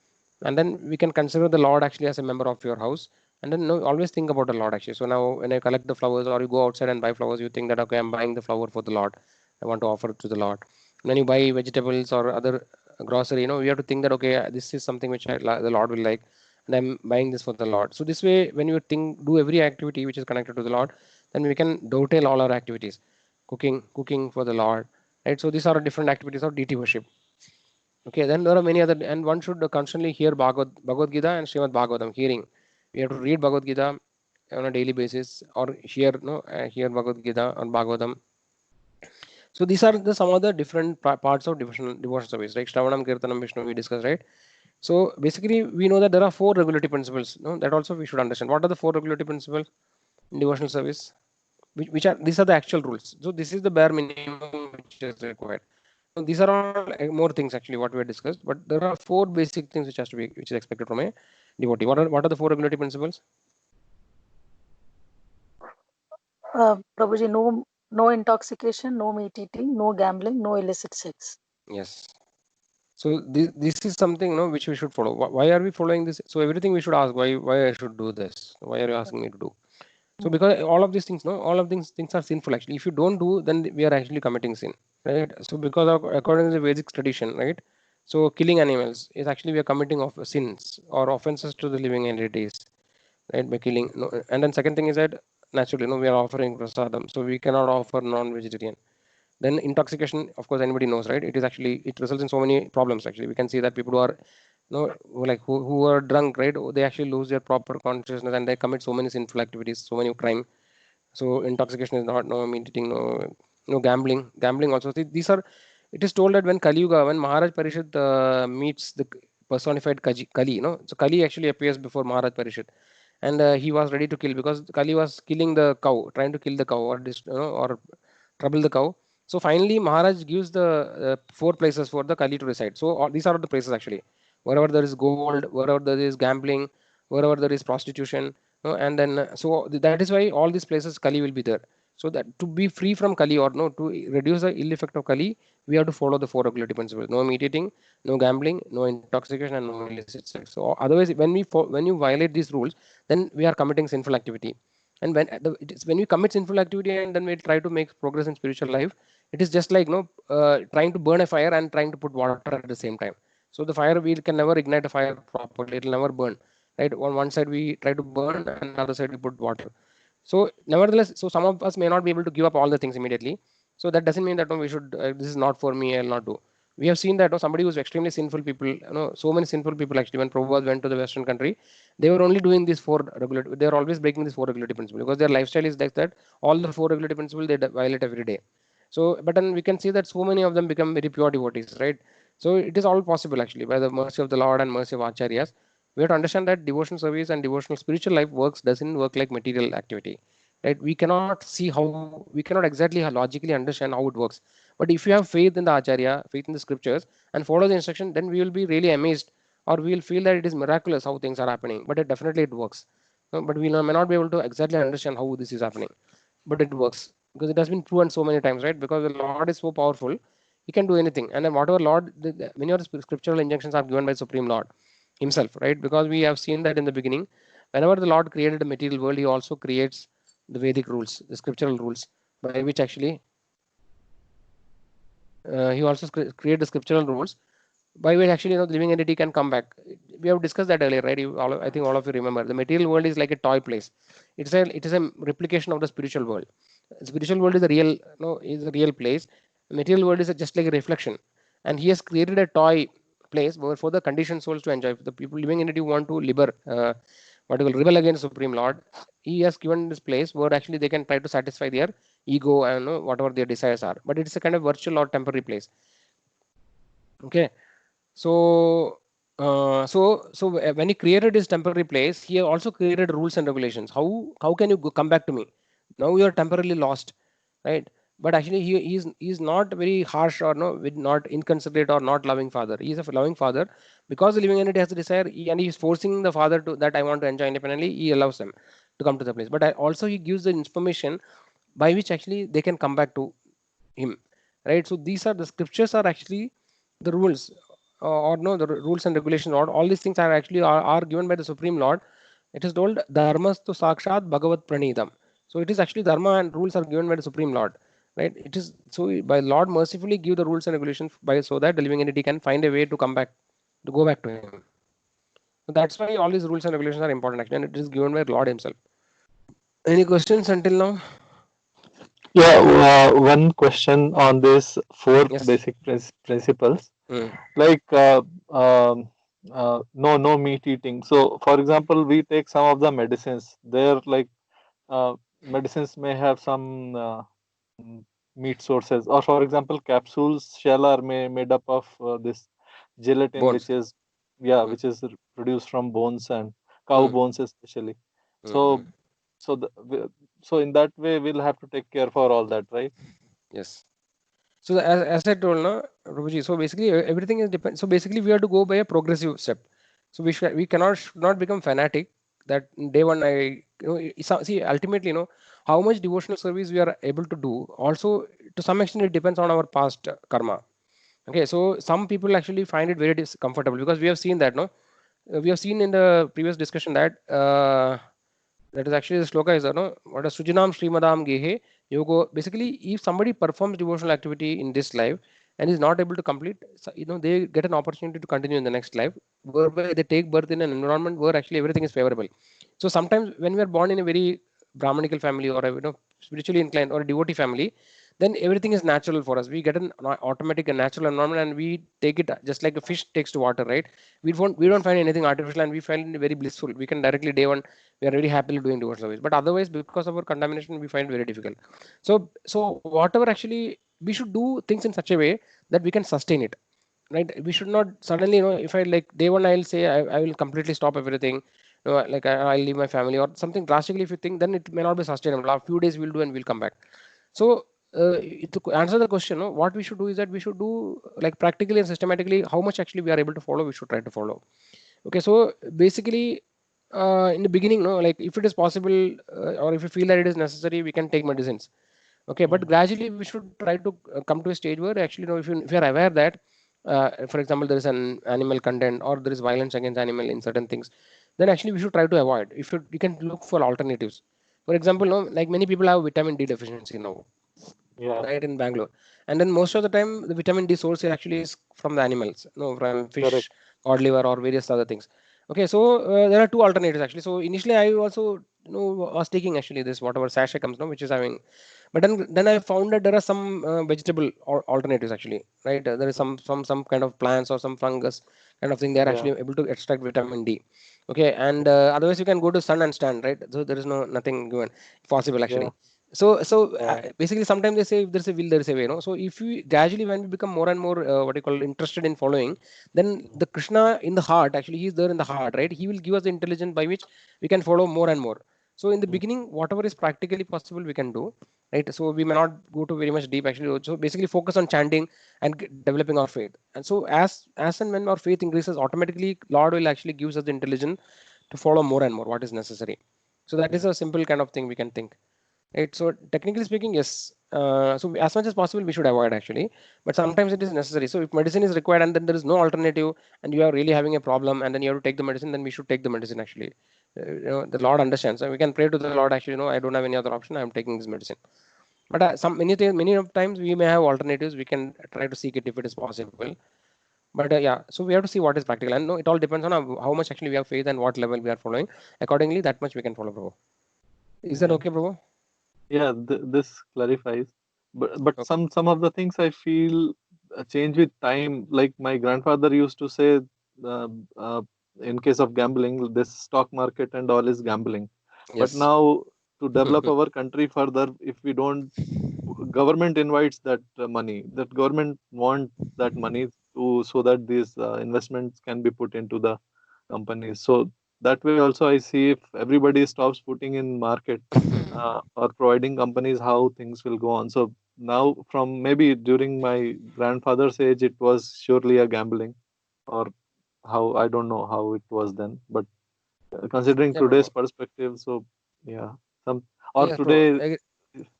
and then we can consider the Lord actually as a member of your house. And then always think about the Lord actually. So now when I collect the flowers, or you go outside and buy flowers, you think that okay, I'm buying the flower for the Lord. I want to offer it to the Lord. And then you buy vegetables or other grocery. You have to think that okay, this is something which the Lord will like, and I'm buying this for the Lord. So this way, when you do every activity which is connected to the Lord, then we can dovetail all our activities. Cooking for the Lord, right? So these are different activities of deity worship. Okay, then there are many other, and one should constantly hear Bhagavad Gita and Srimad Bhagavatam. Hearing, we have to read Bhagavad Gita on a daily basis, or hear Bhagavad Gita on Bhagavatam. So these are some of the different parts of devotional service, right? Shravanam, Kirtanam, Vishnu, we discussed, right? So basically, we know that there are four regulative principles. No, that also we should understand. What are the four regulative principles in devotional service? Which are, these are the actual rules. So this is the bare minimum which is required. Now these are all more things actually what we have discussed, but there are four basic things which has to be, which is expected from a devotee. What are the four regulative principles? Prabhuji, no intoxication, no meat eating, no gambling, no illicit sex. Yes. So this is something which we should follow. Why are we following this? So everything we should ask why I should do this. Why are you asking me to do? So because all of these things, all of these things are sinful actually. If you don't do, then we are actually committing sin, right? So because according to the Vedic tradition, right? So killing animals is actually we are committing of sins or offenses to the living entities, right? By killing. No, and then second thing is that naturally, we are offering prasadam, so we cannot offer non-vegetarian. Then intoxication, of course, anybody knows, right? It is actually, it results in so many problems. Actually, we can see that people who are who are drunk, right? They actually lose their proper consciousness and they commit so many sinful activities, so many crime. So intoxication is not, no meat eating, no gambling also. See, these are, it is told that when Kali Yuga, when Maharaj Parishad meets the personified Kali, so Kali actually appears before Maharaj Parishad, and he was ready to kill because Kali was killing the cow, trying to kill the cow or or trouble the cow. So finally, Maharaj gives the four places for the Kali to reside. So these are the places actually, wherever there is gold, wherever there is gambling, wherever there is prostitution, and then so that is why all these places Kali will be there. So that to be free from Kali, or no, to reduce the ill effect of Kali, we have to follow the four regulative principles: no meat eating, no gambling, no intoxication, and no illicit sex. So otherwise, when you violate these rules, then we are committing sinful activity. And when we commit sinful activity and then we try to make progress in spiritual life, it is just like trying to burn a fire and trying to put water at the same time. So the fire, we can never ignite a fire properly, it will never burn, right? On one side we try to burn and another side we put water. So nevertheless, so some of us may not be able to give up all the things immediately. So that doesn't mean that we should, this is not for me, I'll not do. We have seen that somebody who's extremely sinful people, so many sinful people actually, when Prabhupada went to the Western country, they were only doing these four regulative, they are always breaking these four regulative principles because their lifestyle is like that. All the four regulative principles they violate every day. So, but then we can see that so many of them become very pure devotees, right? So it is all possible actually by the mercy of the Lord and mercy of Acharyas. We have to understand that devotional service and devotional spiritual life doesn't work like material activity, right? We cannot see how, we cannot exactly logically understand how it works. But if you have faith in the Acharya, faith in the scriptures, and follow the instruction, then we will be really amazed, or we will feel that it is miraculous how things are happening. But it definitely it works. But we may not be able to exactly understand how this is happening, but it works because it has been proven so many times, right? Because the Lord is so powerful, he can do anything. And then whatever Lord, many of the scriptural injunctions are given by Supreme Lord himself, right? Because we have seen that in the beginning, whenever the Lord created a material world, he also creates the Vedic rules, the scriptural rules, by which actually he also create the scriptural rules by which actually the living entity can come back. We have discussed that earlier, right? I think all of you remember. The material world is like a toy place. It is a replication of the spiritual world. The spiritual world is a real is a real place. The material world is just like a reflection, and he has created a toy place where for the conditioned souls to enjoy. If the people living entity want to what you call rebel against Supreme Lord, he has given this place where actually they can try to satisfy their ego and whatever their desires are. But it's a kind of virtual or temporary place. Okay. So, when he created his temporary place, he also created rules and regulations. How can you come back to me? Now you are temporarily lost, right? But actually, he is not very harsh or not inconsiderate or not loving father. He is a loving father because the living entity has a desire, and he is forcing the father to that I want to enjoy independently. He allows them to come to the place, but also he gives the information by which actually they can come back to him, right? So these are the scriptures are actually the rules or no the rules and regulations, or all these things are actually are given by the Supreme Lord. It is told dharmastu sakshat bhagavat pranidam. So it is actually dharma and rules are given by the Supreme Lord, right? It is so by Lord mercifully give the rules and regulations by so that the living entity can find a way to come back to go back to him. So that's why all these rules and regulations are important actually, and it is given by Lord himself. Any questions until now? Yeah, one question on this four Yes. basic principles, Hmm. like no meat eating. So, for example, we take some of the medicines. They're like medicines may have some mm, meat sources, or for example, capsules shell are made up of this gelatin, which Bones. is Hmm. which is produced from bones and cow Hmm. bones especially. Hmm. So, so so in that way, we'll have to take care for all that, right? Yes. So as I told, no, Rupaji, so basically everything is depend. So basically we have to go by a progressive step. So we cannot should not become fanatic. That day one see ultimately how much devotional service we are able to do. Also to some extent it depends on our past karma. Okay, so some people actually find it very discomfortable because we have seen that we have seen in the previous discussion that that is actually the sloka is what is Sujinam Srimadam Gehe Yogo. Basically, if somebody performs devotional activity in this life and is not able to complete, they get an opportunity to continue in the next life, whereby they take birth in an environment where actually everything is favorable. So sometimes when we are born in a very Brahmanical family or a spiritually inclined or a devotee family, then everything is natural for us. We get an automatic and natural environment, and we take it just like a fish takes to water, right? We don't find anything artificial, and we find it very blissful. We can directly day one we are very happily doing devotional service, but otherwise because of our contamination we find it very difficult. So whatever actually we should do things in such a way that we can sustain it, right? We should not suddenly if I like day one I'll say I will completely stop everything, like I'll leave my family or something drastically. If you think, then it may not be sustainable. A few days we'll do and we'll come back. So to answer the question, what we should do is that we should do like practically and systematically how much actually we are able to follow, we should try to follow. Okay, so basically, in the beginning, like if it is possible or if you feel that it is necessary, we can take medicines. Okay, but gradually we should try to come to a stage where actually, if you are aware that, for example, there is an animal content or there is violence against animal in certain things, then actually we should try to avoid. If you can look for alternatives. For example, like many people have vitamin D deficiency now, Yeah, right, in Bangalore. And then most of the time, the vitamin D source actually is from the animals, from fish, correct. cod liver, or various other things. Okay, so there are two alternatives actually. So initially, I also was taking actually this whatever sachet comes, which is having, but then I found that there are some vegetable alternatives actually, right? There is some kind of plants or some fungus kind of thing. They are Yeah, actually able to extract vitamin D. Okay, and otherwise you can go to sun and stand, right? So there is nothing given possible yeah, actually. So yeah, basically, sometimes they say if there's a will, there is a way. So if we gradually, when we become more and more what you call interested in following, then the Krishna in the heart, actually, he is there in the heart, right? He will give us the intelligence by which we can follow more and more. So in the beginning, whatever is practically possible, we can do, right? So we may not go to very much deep actually. So basically, focus on chanting and developing our faith. And so as and when our faith increases, automatically, Lord will actually gives us the intelligence to follow more and more what is necessary. So that is a simple kind of thing we can think. Right. So technically speaking, yes. So as much as possible, we should avoid actually. But sometimes it is necessary. So if medicine is required and then there is no alternative, and you are really having a problem, and then you have to take the medicine, then we should take the medicine actually. The Lord understands. So we can pray to the Lord. Actually, no, I don't have any other option. I am taking this medicine. But many of times we may have alternatives. We can try to seek it if it is possible. But yeah, so we have to see what is practical, and no, it all depends on how much actually we have faith and what level we are following. Accordingly, that much we can follow, bro. Is that Yeah. okay, bro? Yeah, this clarifies. But Okay. some of the things I feel change with time. Like my grandfather used to say, uh, uh, in case of gambling, this stock market and all is gambling. But Yes. now to develop our country further, if we don't, government invites that money. That government want that money to, so that these investments can be put into the companies. So that way also I see, if everybody stops putting in market or providing companies, how things will go on. So now, from maybe during my grandfather's age, it was surely a gambling, or how, I don't know how it was then. But considering Yeah, bro. today's perspective, so yeah, some, or Yes, bro. today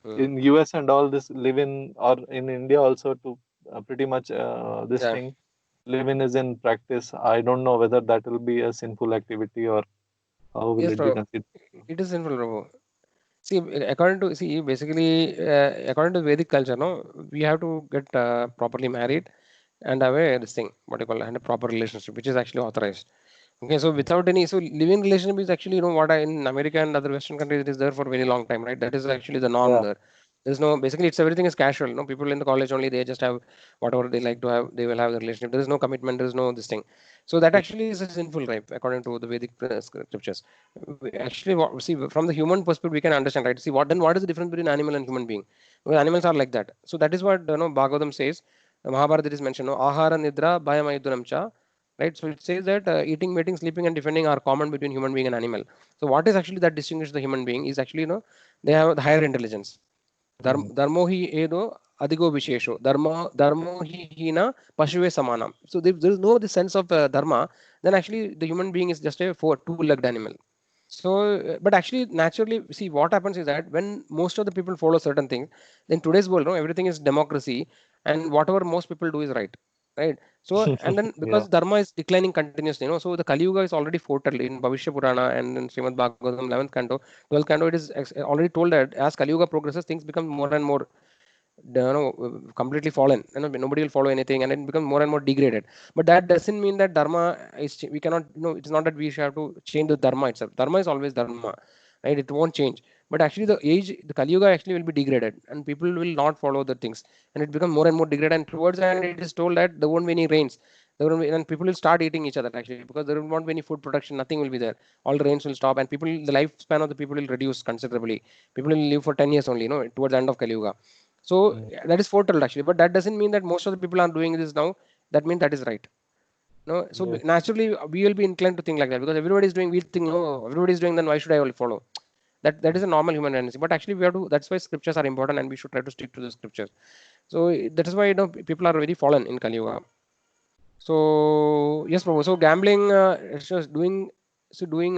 Hmm. in US and all this, live in, or in India also, to pretty much this Yeah. thing, live in is in practice. I don't know whether that will be a sinful activity, or how will Yes, it be bro. considered. It is sinful, bro. See, according to basically, according to Vedic culture, no, we have to get properly married and have a this thing, what you call, and a proper relationship, which is actually authorized. Okay, so without any, so living relationship is actually, what in America and other Western countries, it is there for a very long time, right? That is actually the norm Yeah. there. There's no, basically, it's everything is casual. No, people in the college only, they just have whatever they like to have, they will have the relationship. There is no commitment, there is no this thing. So that actually is a sinful, right? According to the Vedic scriptures. Actually, see, from the human perspective, we can understand, right? See, what is the difference between animal and human being? Well, animals are like that. So that is what Bhagavatam says. Mahabharata is mentioned. No, ahara nidra bhayamayudhanam cha, right? So it says that eating, mating, sleeping, and defending are common between human being and animal. So what is actually that distinguishes the human being is actually, they have the higher intelligence. Mm. Dharmo hi edo adigo vishesho. Dharmo hi hina pashuve samanam. So there is no the sense of dharma. Then actually the human being is just a two-legged animal. So, but actually, naturally, see what happens is that when most of the people follow certain things, in today's world, no, everything is democracy, and whatever most people do is right, right? So, and then Yeah. because dharma is declining continuously, so the Kali Yuga is already foretold in Bhavishya Purana and in Srimad Bhagavatam 11th canto, 12th canto. It is already told that as Kali Yuga progresses, things become more and more completely fallen. Nobody will follow anything, and it becomes more and more degraded. But that doesn't mean that dharma is we cannot, it's not that we should have to change the dharma itself. Dharma is always dharma, right? It won't change. But actually the Kali Yuga actually will be degraded, and people will not follow the things, and it becomes more and more degraded, and towards the end it is told that there won't be any rains. There won't be, and people will start eating each other actually, because there won't be any food production, nothing will be there. All the rains will stop, and the lifespan of the people will reduce considerably. People will live for 10 years only, towards the end of Kali Yuga. So Mm. that is foretold actually, but that doesn't mean that most of the people are doing this now. That means that is right. No, so Yes. naturally we will be inclined to think like that, because everybody is doing. We think, no, everybody is doing. Then why should I only follow? That is a normal human tendency. But actually we have to. That's why scriptures are important, and we should try to stick to the scriptures. So that is why people are very fallen in Kali Yuga. So yes, Prabhu. So gambling, it's just doing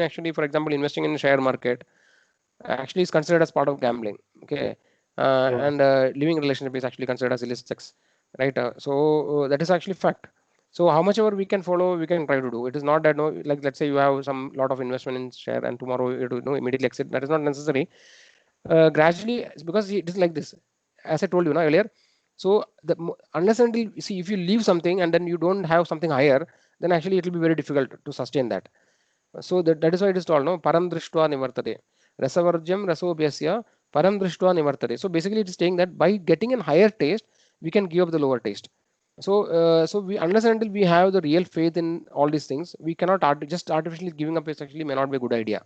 actually, for example, investing in share market actually is considered as part of gambling. Okay, Yeah. and living relationship is actually considered as illicit sex, right? So that is actually fact. So how much ever we can follow, we can try to do. It is not that, no, like let's say you have some lot of investment in share and tomorrow you do, immediately exit. That is not necessary. Gradually, because it is like this, as I told you earlier. So unless and until, see, if you leave something and then you don't have something higher, then actually it will be very difficult to sustain that. So that is why it is told, no, param drishtva nivartade. Rasavarjam rasobhyasya param drishtva nivartade. So basically it is saying that by getting a higher taste, we can give up the lower taste. So we, unless and until we have the real faith in all these things, we cannot just artificially giving up is actually may not be a good idea,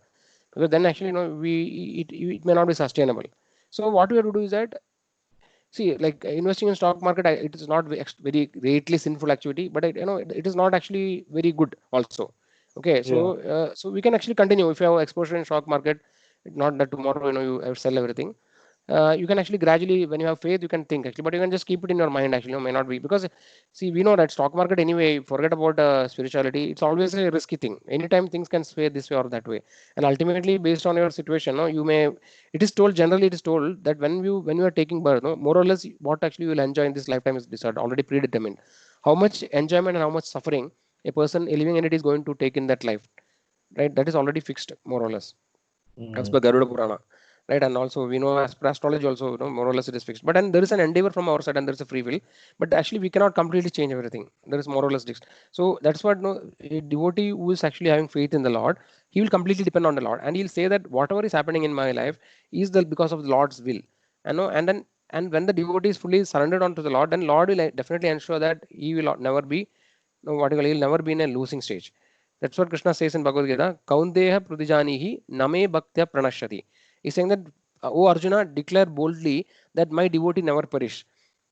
because then actually, it may not be sustainable. So what we have to do is that, see, like investing in stock market, it is not very greatly sinful activity, but it is not actually very good also. Okay, so Yeah. so we can actually continue if you have exposure in stock market. Not that tomorrow you have sell everything. You can actually gradually, when you have faith, you can think actually, but you can just keep it in your mind actually. May not be, because see, we know that stock market anyway. Forget about spirituality. It's always a risky thing. Anytime things can sway this way or that way, and ultimately based on your situation, no, you may. It is told, generally it is told that when you are taking birth, no, more or less what actually you will enjoy in this lifetime is decided, already predetermined. How much enjoyment and how much suffering a person, a living entity, is going to take in that life, right? That is already fixed more or less as Mm. per Garuda Purana. right? And also we know as per astrology also, more or less it is fixed. But then there is an endeavor from our side and there is a free will. But actually we cannot completely change everything. There is more or less fixed. So that's what, a devotee who is actually having faith in the Lord, he will completely depend on the Lord, and he'll say that whatever is happening in my life is the because of the Lord's will. And then and when the devotee is fully surrendered onto the Lord, then Lord will definitely ensure that he will never be, what you call, he'll never be in a losing stage. That's what Krishna says in Bhagavad Gita. Kaunteya pradijanihi name bhaktya pranashyati. He's saying that, oh Arjuna, declare boldly that my devotee never perish.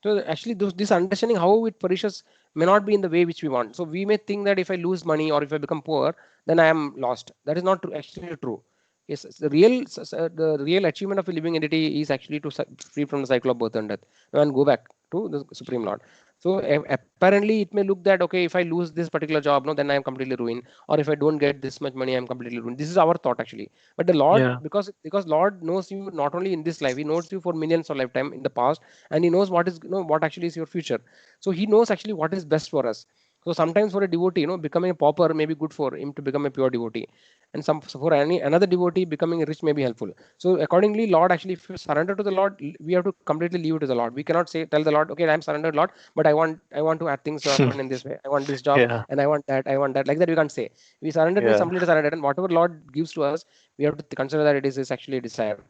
So actually, this understanding how it perishes may not be in the way which we want. So we may think that if I lose money or if I become poor, then I am lost. That is not actually true. Yes, the real achievement of a living entity is actually to free from the cycle of birth and death and go back to the Supreme Lord. So apparently it may look that, okay, if I lose this particular job, no, then I am completely ruined. Or if I don't get this much money, I am completely ruined. This is our thought actually. But the Lord, Yeah. because Lord knows you not only in this life, He knows you for millions of lifetime in the past, and He knows what is, what actually is your future. So He knows actually what is best for us. So sometimes for a devotee, becoming a pauper may be good for him to become a pure devotee, and some for any another devotee becoming rich may be helpful. So accordingly, Lord actually, if you surrender to the Lord, we have to completely leave it to the Lord. We cannot say tell the Lord, okay, I am surrendered, Lord, but I want to add things to happen in this way. I want this job Yeah. and I want that. Like that, we can't say. We surrender means Yeah. completely surrendered, and whatever Lord gives to us, we have to consider that it is actually a desire.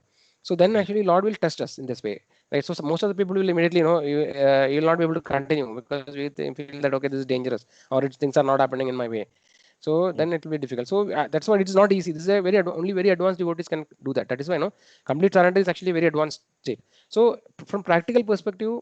So then actually Lord will test us in this way, right? So most of the people will immediately, you will not be able to continue because we feel that, okay, this is dangerous, or things are not happening in my way. So then it will be difficult. So that's why it is not easy. This is a only very advanced devotees can do that. That is why, complete surrender is actually a very advanced state. So from practical perspective,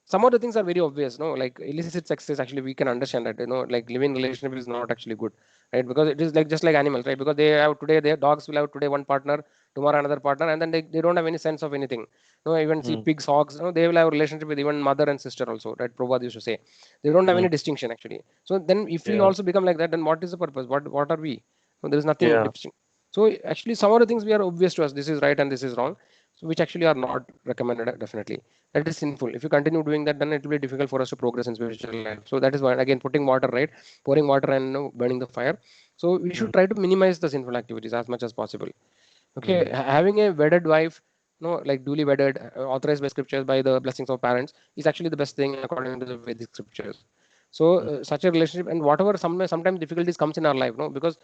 some of the things are very obvious, no, like illicit sex is actually, we can understand that, like living relationship is not actually good, right? Because it is like just like animals, right? Because they have today, their dogs will have today one partner, tomorrow another partner, and then they don't have any sense of anything. No, even see Mm. pigs, hogs, they will have a relationship with even mother and sister also, right? Prabhupada used to say they don't have Mm. any distinction actually. So then if we Yeah. also become like that, then what is the purpose? What are we? So there is nothing Yeah. distinct. So actually some of the things we are obvious to us, this is right and this is wrong, so which actually are not recommended, definitely. That is sinful. If you continue doing that, then it will be difficult for us to progress in spiritual life. So that is why, again, putting water, right, pouring water and, burning the fire. So we should Mm. try to minimize the sinful activities as much as possible. Okay, Mm. having a wedded wife, like duly wedded, authorized by scriptures, by the blessings of parents, is actually the best thing according to the Vedic scriptures. So Mm. such a relationship, and whatever sometimes difficulties comes in our life, no, because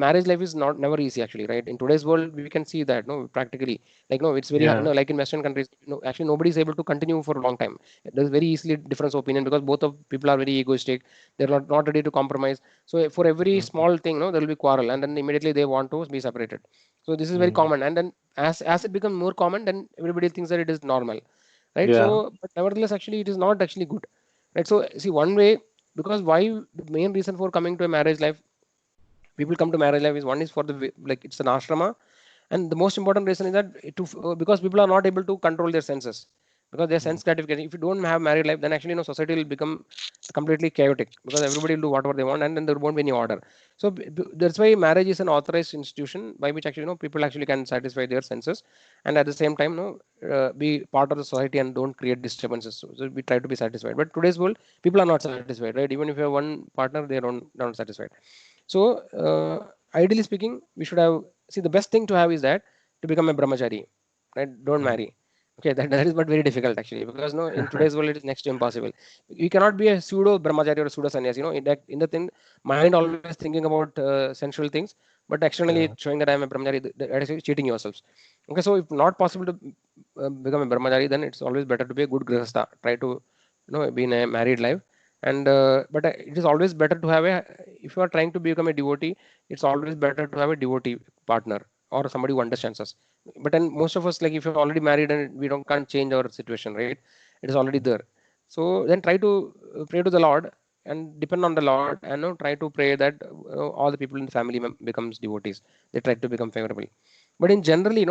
marriage life is not never easy actually, right? In today's world, we can see that, no, practically, like, no, it's very Yeah. like in Western countries, actually nobody is able to continue for a long time. There's very easily difference of opinion because both of people are very egoistic. They're not ready to compromise. So for every Mm. small thing, no, there will be quarrel, and then immediately they want to be separated. So this is very Mm. common, and then as it becomes more common, then everybody thinks that it is normal, right? Yeah. So but nevertheless, actually, it is not actually good, right? So see, one way, because why, the main reason for coming to a marriage life, people come to marriage life, is one is for the like it's an ashrama, and the most important reason is that because people are not able to control their senses, because their Mm. sense gratification. If you don't have married life, then actually, society will become completely chaotic, because everybody will do whatever they want, and then there won't be any order. So that's why marriage is an authorized institution by which actually, people actually can satisfy their senses, and at the same time, be part of the society and don't create disturbances. So we try to be satisfied. But today's world, people are not satisfied, right? Even if you have one partner, they don't not satisfied. So ideally speaking, we should have, see, the best thing to have is that to become a brahmachari, right? Don't Mm. marry. Okay, that is but very difficult actually, because no, in today's world it is next to impossible. You cannot be a pseudo brahmachari or a pseudo sannyas. In the thing, mind always thinking about sensual things, but externally Yeah. it's showing that I am a brahmachari. That is cheating yourselves. Okay, so if not possible to become a brahmachari, then it's always better to be a good grihastha. Try to, be in a married life, and but it is always better to have a, if you are trying to become a devotee, it's always better to have a devotee partner or somebody who understands us. But then most of us, like, if you're already married and we don't can't change our situation, right? It is already there. So then try to pray to the Lord and depend on the Lord, and try to pray that all the people in the family becomes devotees. They try to become favorable. But in generally,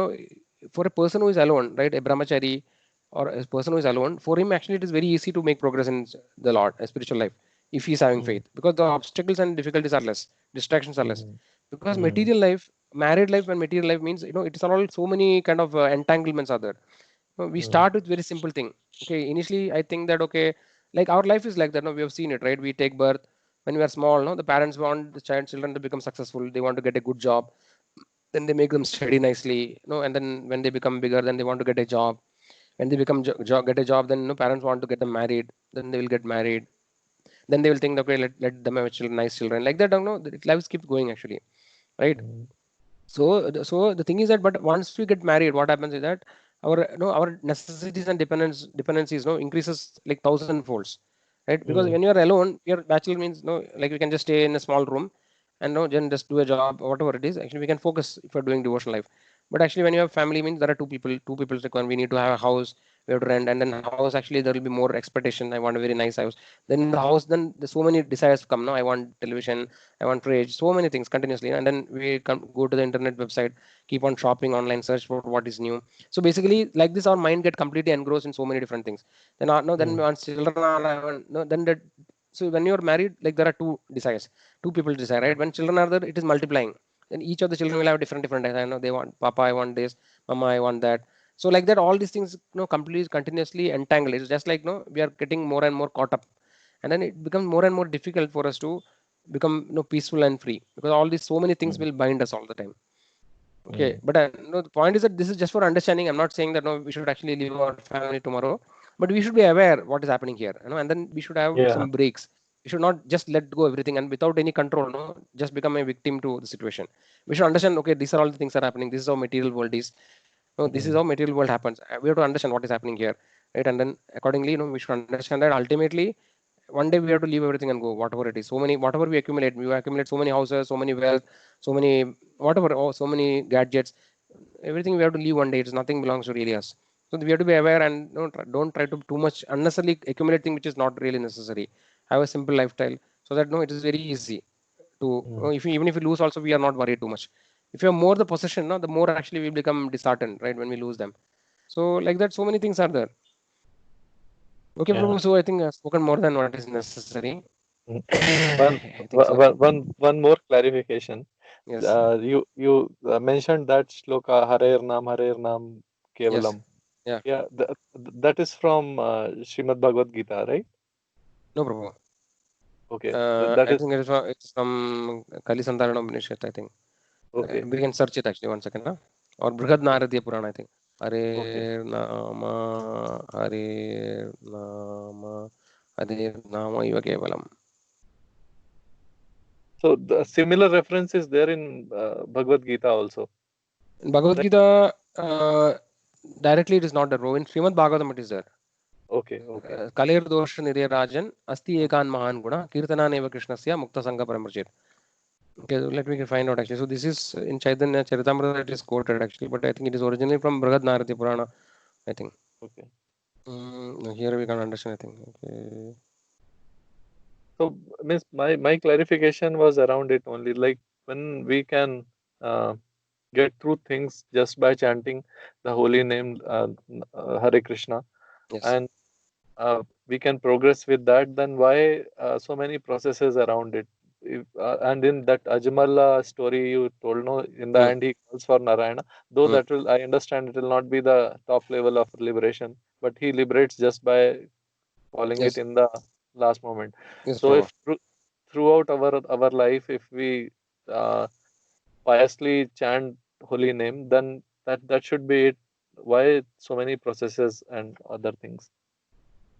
for a person who is alone, right, a brahmachari or a person who is alone, for him actually it is very easy to make progress in the Lord, a spiritual life, if he is having Mm. faith, because the obstacles and difficulties are less, distractions are less. Mm. Because Mm. material life, married life and material life means, it is all so many kind of entanglements are there. We Mm. start with very simple thing. Okay, initially I think that, okay, like our life is like that. No, we have seen it, right? We take birth when we are small. No, the parents want the children to become successful. They want to get a good job. then they make them study nicely, and then when they become bigger, then they want to get a job. When they become get a job, then parents want to get them married, then they will get married. Then they will think, okay, let them have children, nice children, like that. Lives keep going actually, right? Mm. So the thing is that, but once we get married, what happens is that our necessities and dependencies increases like thousand folds, right? Because Mm. when you are alone, your bachelor means like we can just stay in a small room and then just do a job or whatever it is. Actually, we can focus if we're doing devotional life. But actually, when you have family, means there are two people require. We need to have a house, we have to rent, and then house, actually there will be more expectation. I want a very nice house. Then in the house, then there's so many desires come. I want television, I want fridge, so many things continuously, and then we come go to the internet website, keep on shopping online, search for what is new. So basically, like this, our mind get completely engrossed in so many different things. Then no, then Mm. once children are no, then that. So when you're married, like there are two desires, two people desire, right? When children are there, it is multiplying. Then each of the children will have different desires. I know they want Papa, I want this, Mama, I want that. So like that, all these things, completely continuously entangled. It's just like we are getting more and more caught up, and then it becomes more and more difficult for us to become peaceful and free, because all these so many things Mm. will bind us all the time. Okay, Mm. but no, the point is that this is just for understanding. I'm not saying that no, we should actually leave our family tomorrow, but we should be aware what is happening here, and then we should have Yeah. some breaks. We should not just let go everything and without any control, just become a victim to the situation. We should understand, okay, these are all the things that are happening. This is how material world is. No, this is Mm. how material world happens. We have to understand what is happening here, right? And then accordingly, we should understand that ultimately one day we have to leave everything and go, whatever it is. So many, whatever we accumulate so many houses, so many wealth, so many whatever, so many gadgets, everything we have to leave one day. It's nothing belongs to really us. So we have to be aware and don't try to too much unnecessarily accumulate thing which is not really necessary. Have a simple lifestyle so that it is very easy to Mm. if even if we lose also we are not worried too much. If you have more the possession, the more actually we become disheartened, right? When we lose them. So like that, so many things are there. Okay, Yeah. Prabhu. So I think I've spoken more than what is necessary. Mm. One, I think so. one more clarification. Yes. You mentioned that shloka Harer Nam Yes. Kevalam. Yeah. Yeah, that is from Srimad Bhagavad Gita, right? No, Prabhu. Okay, that I is think it's from Kali Sandarana Upanishad, I think. okay. We can search it actually, one second. Huh? Or Brihad Naradya Purana, I think. Okay. Hare Nama, Hare Nama Iva Kevalam. So the similar reference is there in Bhagavad Gita also, In Bhagavad right? Gita, directly it is not there, bro. In Srimad Bhagavatam it is there. Okay, okay. Kalir Dosha Nirya Rajan, Asti Ekan Mahan Guna, Kirtana Neva Krishnasya, Mukta Sangha Paramrjit. Okay, let me find out actually. So this is in Chaitanya Charitamrita it is quoted actually, but I think it is originally from Brihad Naradya Purana, I think. Okay. Here we can understand, I think. Okay. So means my clarification was around it only. Like when we can uh, get through things just by chanting the holy name Hare Krishna, Yes. and we can progress with that, then why so many processes around it? And in that Ajamala story you told, no, in the Hmm. end he calls for Narayana, though Hmm. that will, I understand, it will not be the top level of liberation, but he liberates just by calling it Yes. in the last moment. Yes, So Prabhu. if throughout our life, if we uh, piously chant holy name, then that should be it. Why so many processes and other things?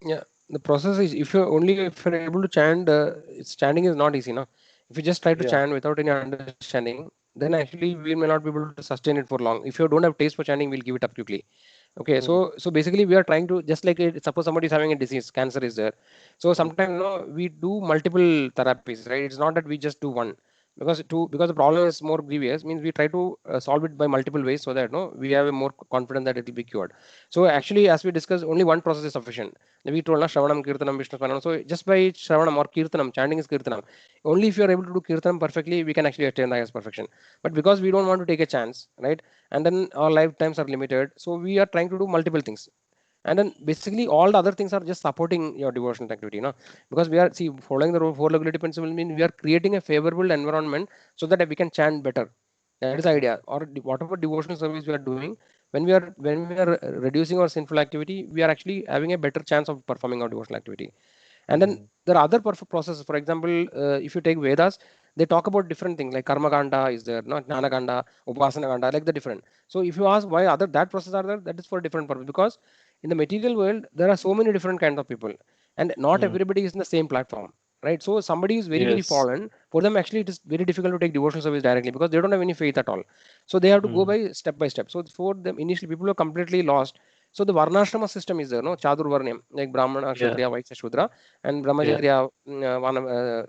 Yeah, the process is if you're able to chant, it's chanting is not easy, no. If you just try to Yeah. chant without any understanding, then actually we may not be able to sustain it for long. If you don't have taste for chanting, we'll give it up quickly. Okay, Mm. so basically we are trying to just like suppose somebody is having a disease, cancer is there. So Mm. sometimes we do multiple therapies, right? It's not that we just do one because the problem is more grievous. Means we try to solve it by multiple ways so that no we have a more confidence that it will be cured. So actually, as we discussed, only one process is sufficient. We told na Shravanam, Kirtanam, Vishnu Smaranam. So just by Shravanam or Kirtanam, chanting is Kirtanam. Only if you are able to do Kirtanam perfectly, we can actually attain the highest perfection. But because we don't want to take a chance, right? And then our lifetimes are limited, so we are trying to do multiple things. And then basically all the other things are just supporting your devotional activity, because we are following the four regulatory principle mean we are creating a favorable environment so that we can chant better. That is the idea. Or whatever devotional service we are doing, when we are reducing our sinful activity, we are actually having a better chance of performing our devotional activity. And then Mm. there are other processes. For example, if you take Vedas, they talk about different things like karma kanda is there, no, jnana kanda, upasana kanda, like the different. So if you ask why other that process are there, that is for different purpose, because in the material world there are so many different kinds of people, and not everybody is in the same platform, right? So somebody is very Yes. fallen, for them actually it is very difficult to take devotional service directly because they don't have any faith at all. So they have to go by step. So for them initially people are completely lost. So the varnashrama system is there, no, chaturvarnyam, like brahmana, Yeah. kshatriya, vaishya, shudra, and Yeah. brahmacharya,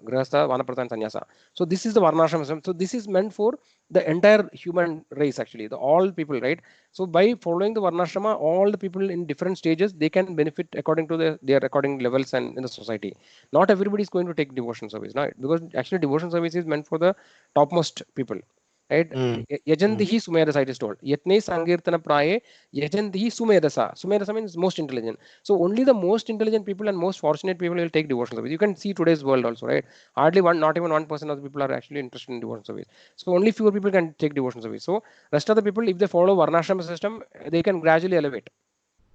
grahastha, vanaprastha, and sannyasa. So this is the varnashrama system. So this is meant for the entire human race actually, the all people, right? So by following the varnashrama, all the people in different stages they can benefit according to their according levels and in the society. Not everybody is going to take devotion service, right? Because actually devotion service is meant for the topmost people, right? Yajantihi sumedasa, it is told. Yatne sankirtana praye yajantihi sumedasa. Sumedasa means most intelligent. So only the most intelligent people and most fortunate people will take devotion service. You can see today's world also, right? Hardly one, not even 1% of the people are actually interested in devotion service. So only fewer people can take devotion service. So rest of the people, if they follow varnashrama system, they can gradually elevate.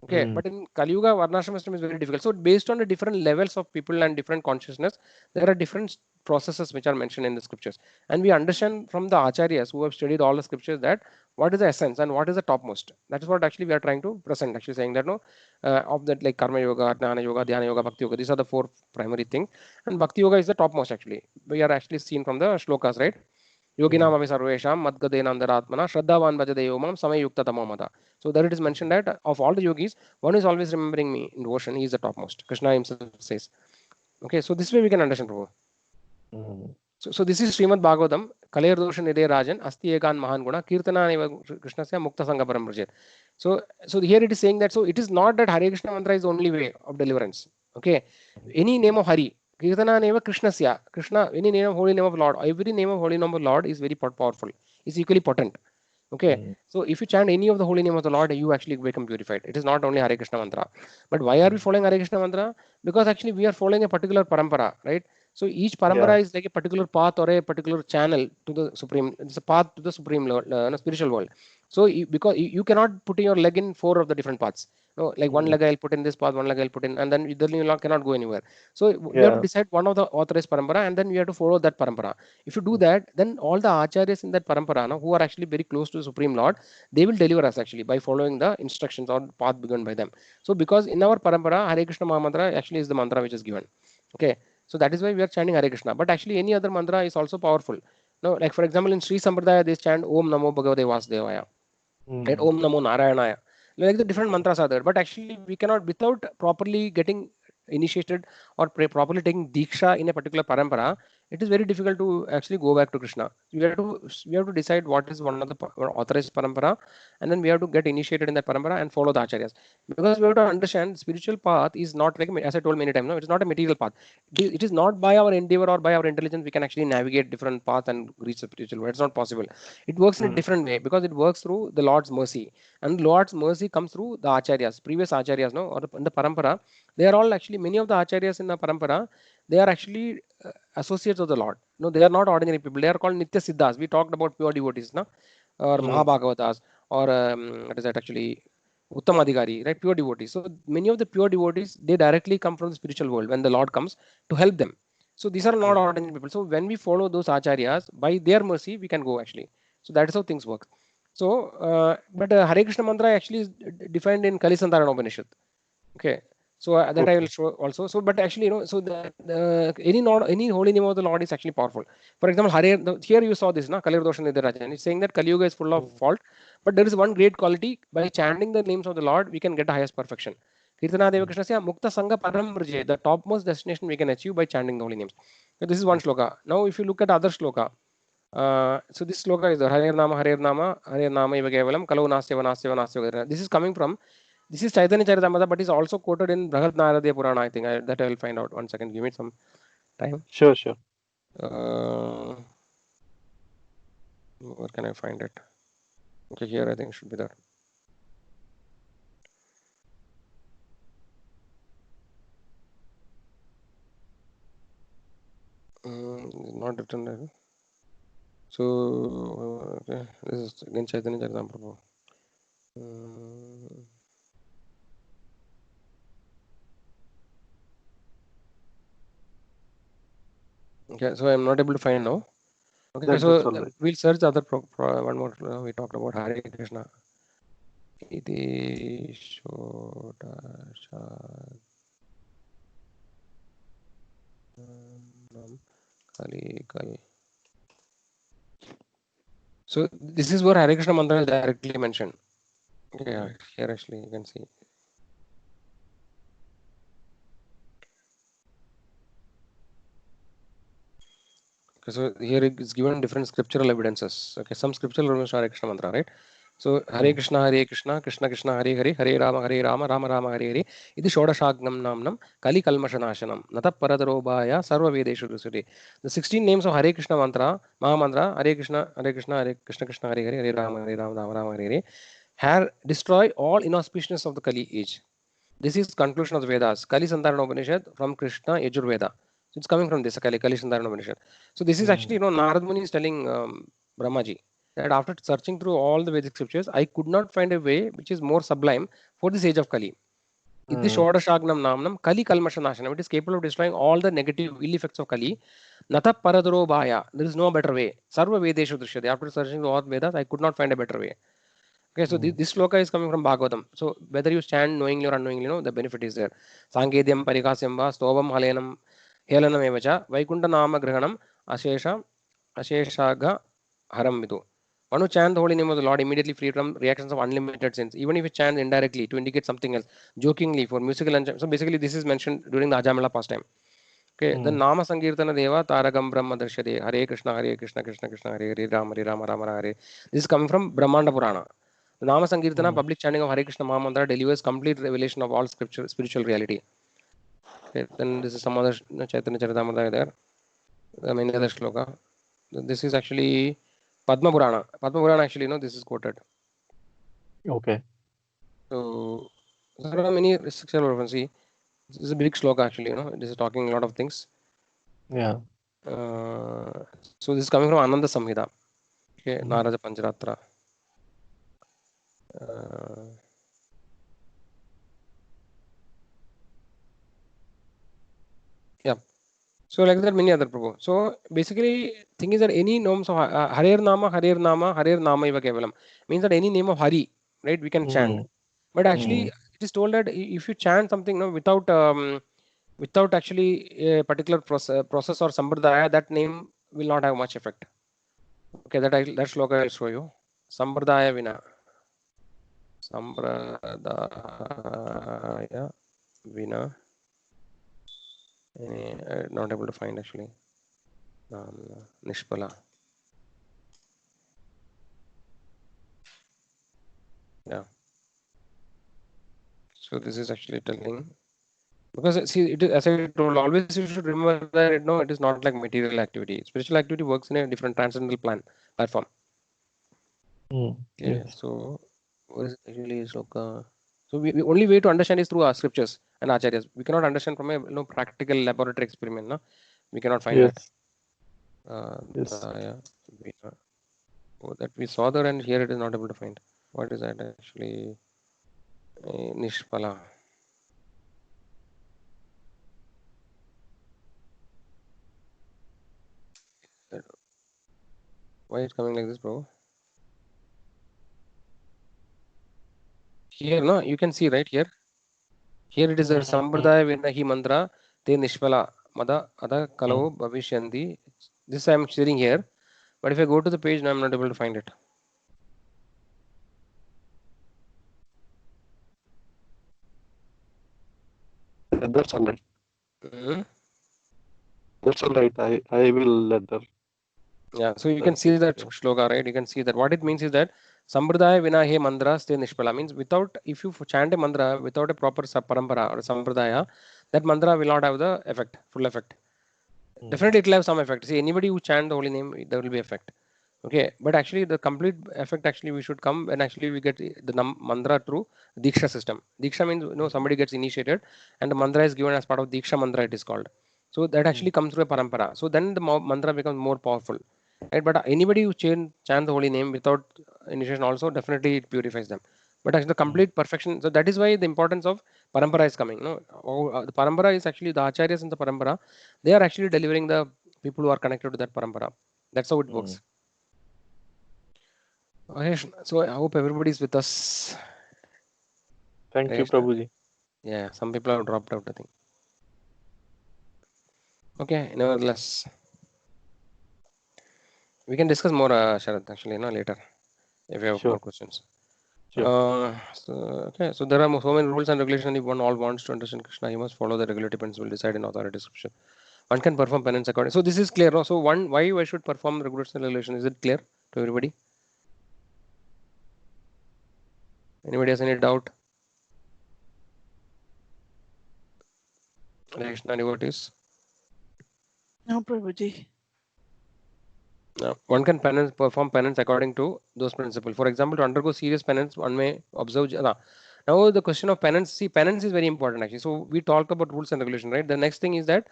Okay, but in Kali Yuga, Varnashram system is very difficult. So based on the different levels of people and different consciousness, there are different processes which are mentioned in the scriptures. And we understand from the acharyas who have studied all the scriptures that what is the essence and what is the topmost. That is what actually we are trying to present. Actually saying that no, of that like Karma Yoga, Jnana Yoga, Dhyana Yoga, Bhakti Yoga. These are the four primary things. And Bhakti Yoga is the topmost actually. We are actually seen from the shlokas, right? Yoginam avi sarvesham madgadena andaratmana shraddhavan bhajade yomam samayukta tamamada. So there it is mentioned that of all the yogis, one is always remembering me in devotion. He is the topmost. Krishna himself says. Okay, so this way we can understand, Prabhu. So this is Srimad Bhagavatam. Kalir dosha nide rajan asti ekan mahan guna kirtana neva Krishna se mukta sangha param brajet. So here it is saying that so it is not that Hare Krishna mantra is the only way of deliverance. Okay, any name of Hari, kirtana neva Krishnasya, Krishna, any name of holy name of Lord, every name of holy name of Lord is very powerful, is equally potent. Okay, so if you chant any of the holy name of the Lord, you actually become purified. It is not only Hare Krishna mantra. But why are we following Hare Krishna mantra? Because actually we are following a particular parampara, right? So each Yeah. parampara is like a particular path or a particular channel to the supreme. It's a path to the supreme spiritual world. So because you cannot put your leg in four of the different paths. No, like one leg I'll put in this path, one leg I'll put in, and then you cannot go anywhere. So we have to Yeah. decide one of the authorized parampara, and then we have to follow that parampara. If you do that, then all the acharyas in that parampara, no, who are actually very close to the Supreme Lord, they will deliver us actually by following the instructions or path given by them. So because in our parampara, Hare Krishna Mahamantra actually is the mantra which is given. Okay, so that is why we are chanting Hare Krishna. But actually, any other mantra is also powerful. No, like for example, in Sri Sampradaya, they chant Om Namo Bhagavate Vasudevaya, right? Om Namo Narayanaya. Like the different mantras are there, but actually we cannot without properly getting initiated or properly taking diksha in a particular parampara. It is very difficult to actually go back to Krishna. We have to decide what is one of the authorized parampara, and then we have to get initiated in that parampara and follow the acharyas. Because we have to understand spiritual path is not like, as I told many times, no, it is not a material path. It is not by our endeavor or by our intelligence we can actually navigate different paths and reach the spiritual world. It's not possible. It works in a different way because it works through the Lord's mercy, and Lord's mercy comes through the acharyas, previous acharyas, no, or in the parampara. They are all actually many of the acharyas in the parampara. They are actually associates of the Lord. No, they are not ordinary people. They are called Nitya Siddhas. We talked about pure devotees, no, or Mahabhagavatas, or what is that actually? Uttamadhikari, right? Pure devotees. So many of the pure devotees, they directly come from the spiritual world when the Lord comes to help them. So these are not ordinary people. So when we follow those acharyas, by their mercy, we can go actually. So that is how things work. So, but Hare Krishna mantra actually is defined in Kalisantarana Upanishad. Okay, so that I will Okay. show also. So, but actually, so any holy name of the Lord is actually powerful. For example, here you saw this, na Kalir Dosha Nidhirajan. It's saying that Kali Yuga is full of fault, but there is one great quality. By chanting the names of the Lord, we can get the highest perfection. Kirtana Deva Krishna Mukta Sangha Param Brje, the topmost destination we can achieve by chanting the holy names. So this is one shloka. Now, if you look at other shloka, so this sloka is the Harir Nama Iva Kevalam, Kalau Nastyava Nastyava Nastyava. This is coming from, this is Chaitanya Charitamrita, but is also quoted in Brahad Naradiya Purana, I think. That I will find out. 1 second, give me some time. Sure, sure. Where can I find it? Okay, here I think it should be there. Not written there. So, okay, this is again Chaitanya Charitamrita. Okay, so I am not able to find now. Okay, That's so all right. we'll search the other one more. We talked about Hare Krishna. Iti Shodasha Kali Kali. So this is where Hare Krishna mantra is directly mentioned. Yeah, here actually you can see. Okay, so here it is given different scriptural evidences. Okay, some scriptural evidence Hare Krishna mantra, right? So Hare Krishna, Krishna Krishna, Hare Hare, Hare Rama, Rama Rama, Hare Hare. Iti Shodashagnam Namnam Kali Kalmashanashanam Nata Paradarobhaya Sarva Vedeshu Dusuri. The 16 names of Hare Krishna mantra, Maha mantra, Hare Krishna, Hare Krishna, Hare Krishna Krishna, Hare Hare, Hare Rama, Rama Rama, Hare Hare, have destroyed all inauspiciousness of the Kali age. This is conclusion of the Vedas. Kali Sandarana Upanishad from Krishna Yajurveda. So it's coming from this Kali Sandarana Upanishad. So this is actually, Narad Muni is telling Brahmaji that after searching through all the Vedic scriptures, I could not find a way which is more sublime for this age of Kali. Iti Shodashagnam Namnam Kali Kalmashanashanam. It is capable of destroying all the negative ill effects of Kali. Nata Paradaro Bhaya. There is no better way. Sarva Vedeshu Drishyate. After searching through all Vedas, I could not find a better way. Okay, so this sloka is coming from Bhagavatam. So whether you stand knowingly or unknowingly, the benefit is there. Sankedyam parikasyam va stovam halenam helanam evacha vaikunta nama grahanam asheshaga haram vidu. One who chant the holy name of the Lord immediately free from reactions of unlimited sins, even if it chants indirectly to indicate something else, jokingly for musical enjoyment. So basically, this is mentioned during the Ajamala pastime. Okay, the Nama Sankirtana Deva Taragam Brahma Darshade Hare Krishna Hare Krishna Krishna Krishna Hare Hare Rama Rama Rama Hare. This is coming from Brahmanda Purana. The Nama Sankirtana, public chanting of Hare Krishna Mahamantra, delivers complete revelation of all scripture, spiritual reality. Okay, then this is some other Chaitanya Charitamrita there. Many other shloka. This is actually Padma Purana. Padma Purana actually, this is quoted. Okay. So there are many sexual references. This is a big shloka actually, this is talking a lot of things. Yeah. So this is coming from Ananda Samhita. Okay, Narada Pancharatra. Yeah. So like that, many other Prabhu. So basically, thing is that any names of Harer Nama Iva Kevalam means that any name of Hari, right, we can chant. But actually, it is told that if you chant something, without actually a particular process or sambardaya, that name will not have much effect. Okay, that shloka I'll show you. Sambardaya vina. Sambradaya vina. Not able to find actually. Nishpala. Yeah. So this is actually telling, because see, it is, as I told, always you should remember that it is not like material activity. Spiritual activity works in a different transcendental platform. Okay. Yes. So what is actually shloka? So we only way to understand is through our scriptures and acharyas. We cannot understand from a practical laboratory experiment. No, we cannot find that. Yes. Oh, that we saw there, and here it is not able to find. What is that actually? Nishpala. Why is it coming like this, bro? Here, no, you can see right here. Here it is a Sambardaya Vinahi Mantra Te Nishpala Mada Ada Kalau Bhavishyanti. This I am sharing here, but if I go to the page, now I am not able to find it. That's all right. That's all right. I will let her. Yeah, so you can see that shloka, right? You can see that what it means is that Sambardaya Vinahe Mandra Ste Nishpala means without, if you chant a mantra without a proper parampara or Sambardaya, that mantra will not have the effect, full effect. Definitely it will have some effect. See, anybody who chant the holy name, there will be effect. Okay, but actually the complete effect actually we should come when actually we get the mantra through Diksha system. Diksha means somebody gets initiated and the mantra is given as part of Diksha mantra, it is called. So that actually comes through a parampara. So then the mantra becomes more powerful. Right? But anybody who chant the holy name without initiation also, definitely it purifies them. But actually the complete perfection, so that is why the importance of parampara is coming. The parampara is actually the acharyas in the parampara. They are actually delivering the people who are connected to that parampara. That's how it works. Okay, so I hope everybody's with us. Thank you, Right. Prabhuji. Yeah, some people have dropped out, I think. Okay, nevertheless, we can discuss more, Sharad, actually, later if you have Sure. more questions. Sure. So okay, so there are so many rules and regulations. If one all wants to understand Krishna, he must follow the regulative principle decide in authority description. One can perform penance according. So this is clear, no? So why I should perform regulation and regulation? Is it clear to everybody? Anybody has any doubt? Krishna devotees. No, Prabhuji. One can perform penance according to those principles. For example, to undergo serious penance, one may observe. Now the question of penance. See, penance is very important actually. So we talked about rules and regulation, right? The next thing is that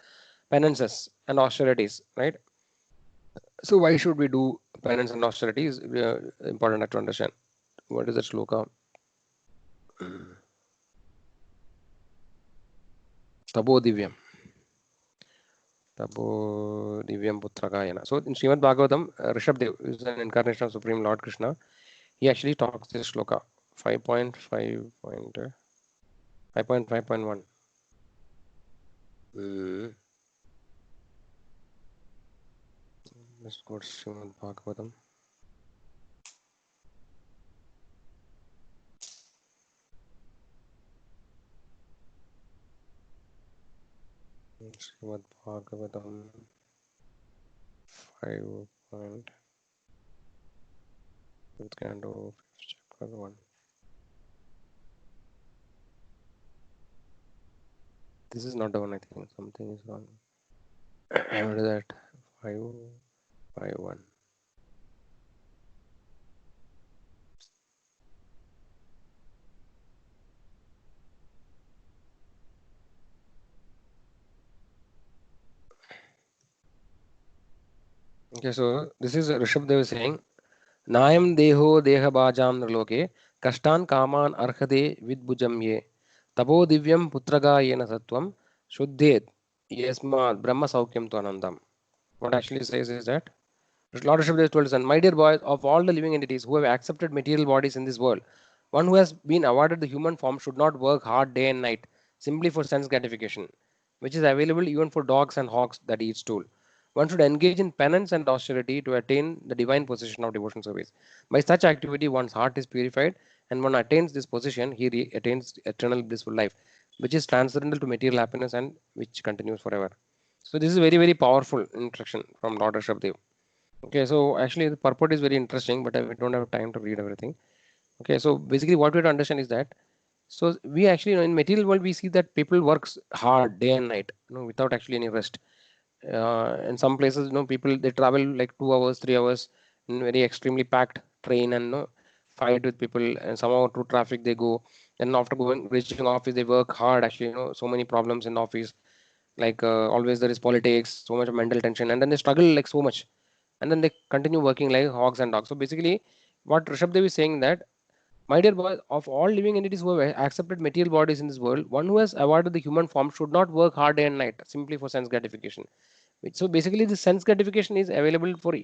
penances and austerities, right? So why should we do penance and austerity is important to understand. What is that shloka? Tabo Divyam. Tabo Divyam Putrakayana. So in Srimad Bhagavatam, Rishabdev is an incarnation of Supreme Lord Krishna. He actually talks this shloka 5.5.1. Let's go to Srimad Bhagavatam. Srimad Bhagavatam 5. Fifth canto, chapter 1. This is not the one, I think. Something is wrong. What is that? 5.5.1. Okay, so this is Rishabdev saying, Nayam deho deha bhajam nirloke, kashtan kaman arhade vidbhujam ye, tabo divyam putraga yena sattvam, shuddhet yasmad brahma saukyam tu anandam. What actually says is that Lord Rishabdev told us, my dear boys, of all the living entities who have accepted material bodies in this world, one who has been awarded the human form should not work hard day and night simply for sense gratification, which is available even for dogs and hawks that eat stool. One should engage in penance and austerity to attain the divine position of devotion service. By such activity, one's heart is purified, and one attains this position, he attains eternal blissful life, which is transcendental to material happiness and which continues forever. So this is very, very powerful instruction from Lord Rishabdev. Okay, so actually the purport is very interesting, but we don't have time to read everything. Okay, so basically what we have to understand is that, so we actually, in material world, we see that people works hard day and night, without actually any rest. In some places, people they travel like 2 hours, 3 hours in very extremely packed train and fight with people, and somehow through traffic they go. And after going reaching office, they work hard. Actually, so many problems in the office, like always there is politics, so much mental tension, and then they struggle like so much, and then they continue working like hogs and dogs. So basically, what Rishabdev is saying that, my dear boy, of all living entities who have accepted material bodies in this world, one who has avoided the human form should not work hard day and night simply for sense gratification. So basically, the sense gratification is available for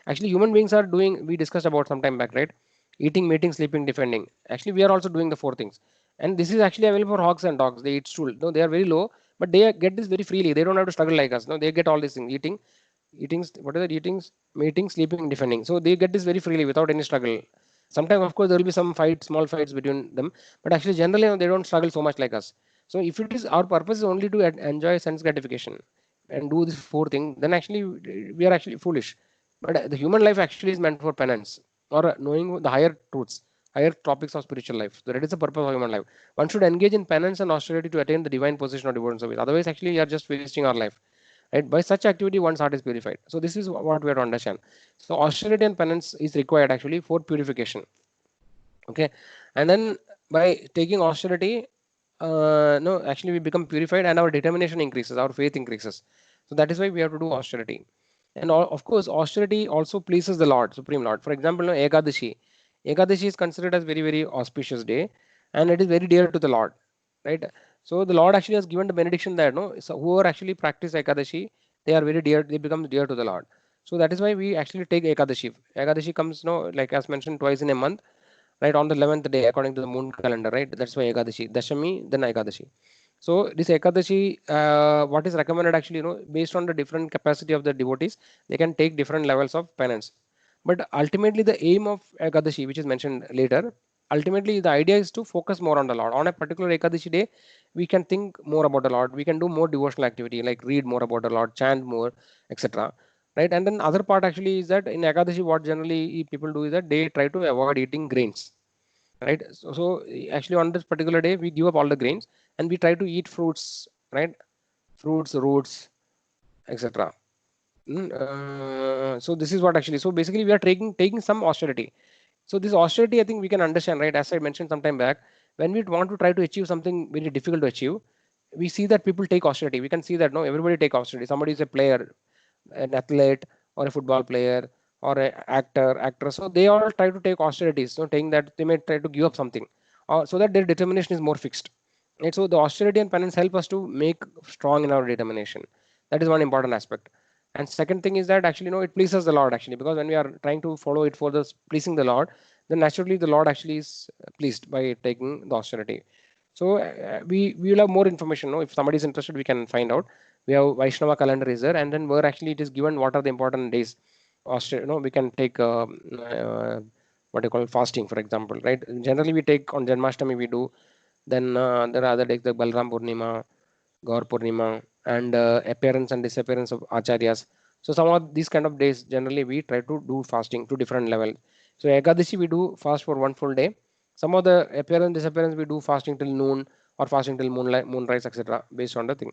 actually human beings are doing. We discussed about some time back, right? Eating, mating, sleeping, defending. Actually, we are also doing the four things, and this is actually available for hogs and dogs. They eat stool. No, they are very low, but they get this very freely. They don't have to struggle like us. No, they get all these things. Eating, what are the eatings, mating, sleeping, defending. So they get this very freely without any struggle. Sometimes, of course, there will be some fight, small fights between them, but actually, generally, they don't struggle so much like us. So if it is our purpose is only to enjoy sense gratification and do this four thing, then actually we are actually foolish. But the human life actually is meant for penance or knowing the higher truths, higher topics of spiritual life. So that is the purpose of human life. One should engage in penance and austerity to attain the divine position of devotion service. Otherwise, actually, you are just wasting our life. Right? By such activity, one's heart is purified. So this is what we have to understand. So austerity and penance is required actually for purification. Okay, and then by taking austerity, no, actually we become purified and our determination increases, our faith increases. So that is why we have to do austerity. And of course, austerity also pleases the Lord, Supreme Lord. For example, Ekadashi. Ekadashi is considered as very, very auspicious day, and it is very dear to the Lord, right? So the Lord actually has given the benediction that no, so whoever actually practice Ekadashi, they are very dear, they become dear to the Lord. So that is why we actually take Ekadashi. Ekadashi comes, like as mentioned, twice in a month, right, on the 11th day according to the moon calendar, right? That's why Ekadashi, Dashami, then Ekadashi. So this Ekadashi, what is recommended actually, based on the different capacity of the devotees, they can take different levels of penance. But ultimately, the aim of Ekadashi, which is mentioned later, ultimately the idea is to focus more on the Lord. On a particular Ekadashi day, we can think more about the Lord. We can do more devotional activity, like read more about the Lord, chant more, etc. Right? And then other part actually is that in Ekadashi, what generally people do is that they try to avoid eating grains. Right? So actually on this particular day, we give up all the grains and we try to eat fruits, right? Fruits, roots, etc. So this is what actually. So basically, we are taking some austerity. So this austerity, I think we can understand, right? As I mentioned some time back, when we want to try to achieve something very difficult to achieve, we see that people take austerity. We can see that no, everybody take austerity. Somebody is a player, an athlete, or a football player, or an actor, actress. So they all try to take austerities. So saying that they may try to give up something, so that their determination is more fixed. Right? So the austerity and penance help us to make strong in our determination. That is one important aspect. And second thing is that actually, it pleases the Lord actually, because when we are trying to follow it for the pleasing the Lord, then naturally the Lord actually is pleased by taking the austerity. So we will have more information. No, if somebody is interested, we can find out. We have Vaishnava calendar is there, and then where actually it is given what are the important days. We can take what you call fasting, for example, right? Generally, we take on Janmashtami we do. Then there are other days like Balram Purnima, Gaur Purnima, and appearance and disappearance of acharyas. So some of these kind of days generally we try to do fasting to different level. So Ekadashi we do fast for one full day. Some of the appearance disappearance we do fasting till noon or fasting till moonlight, moonrise, etc. Based on the thing.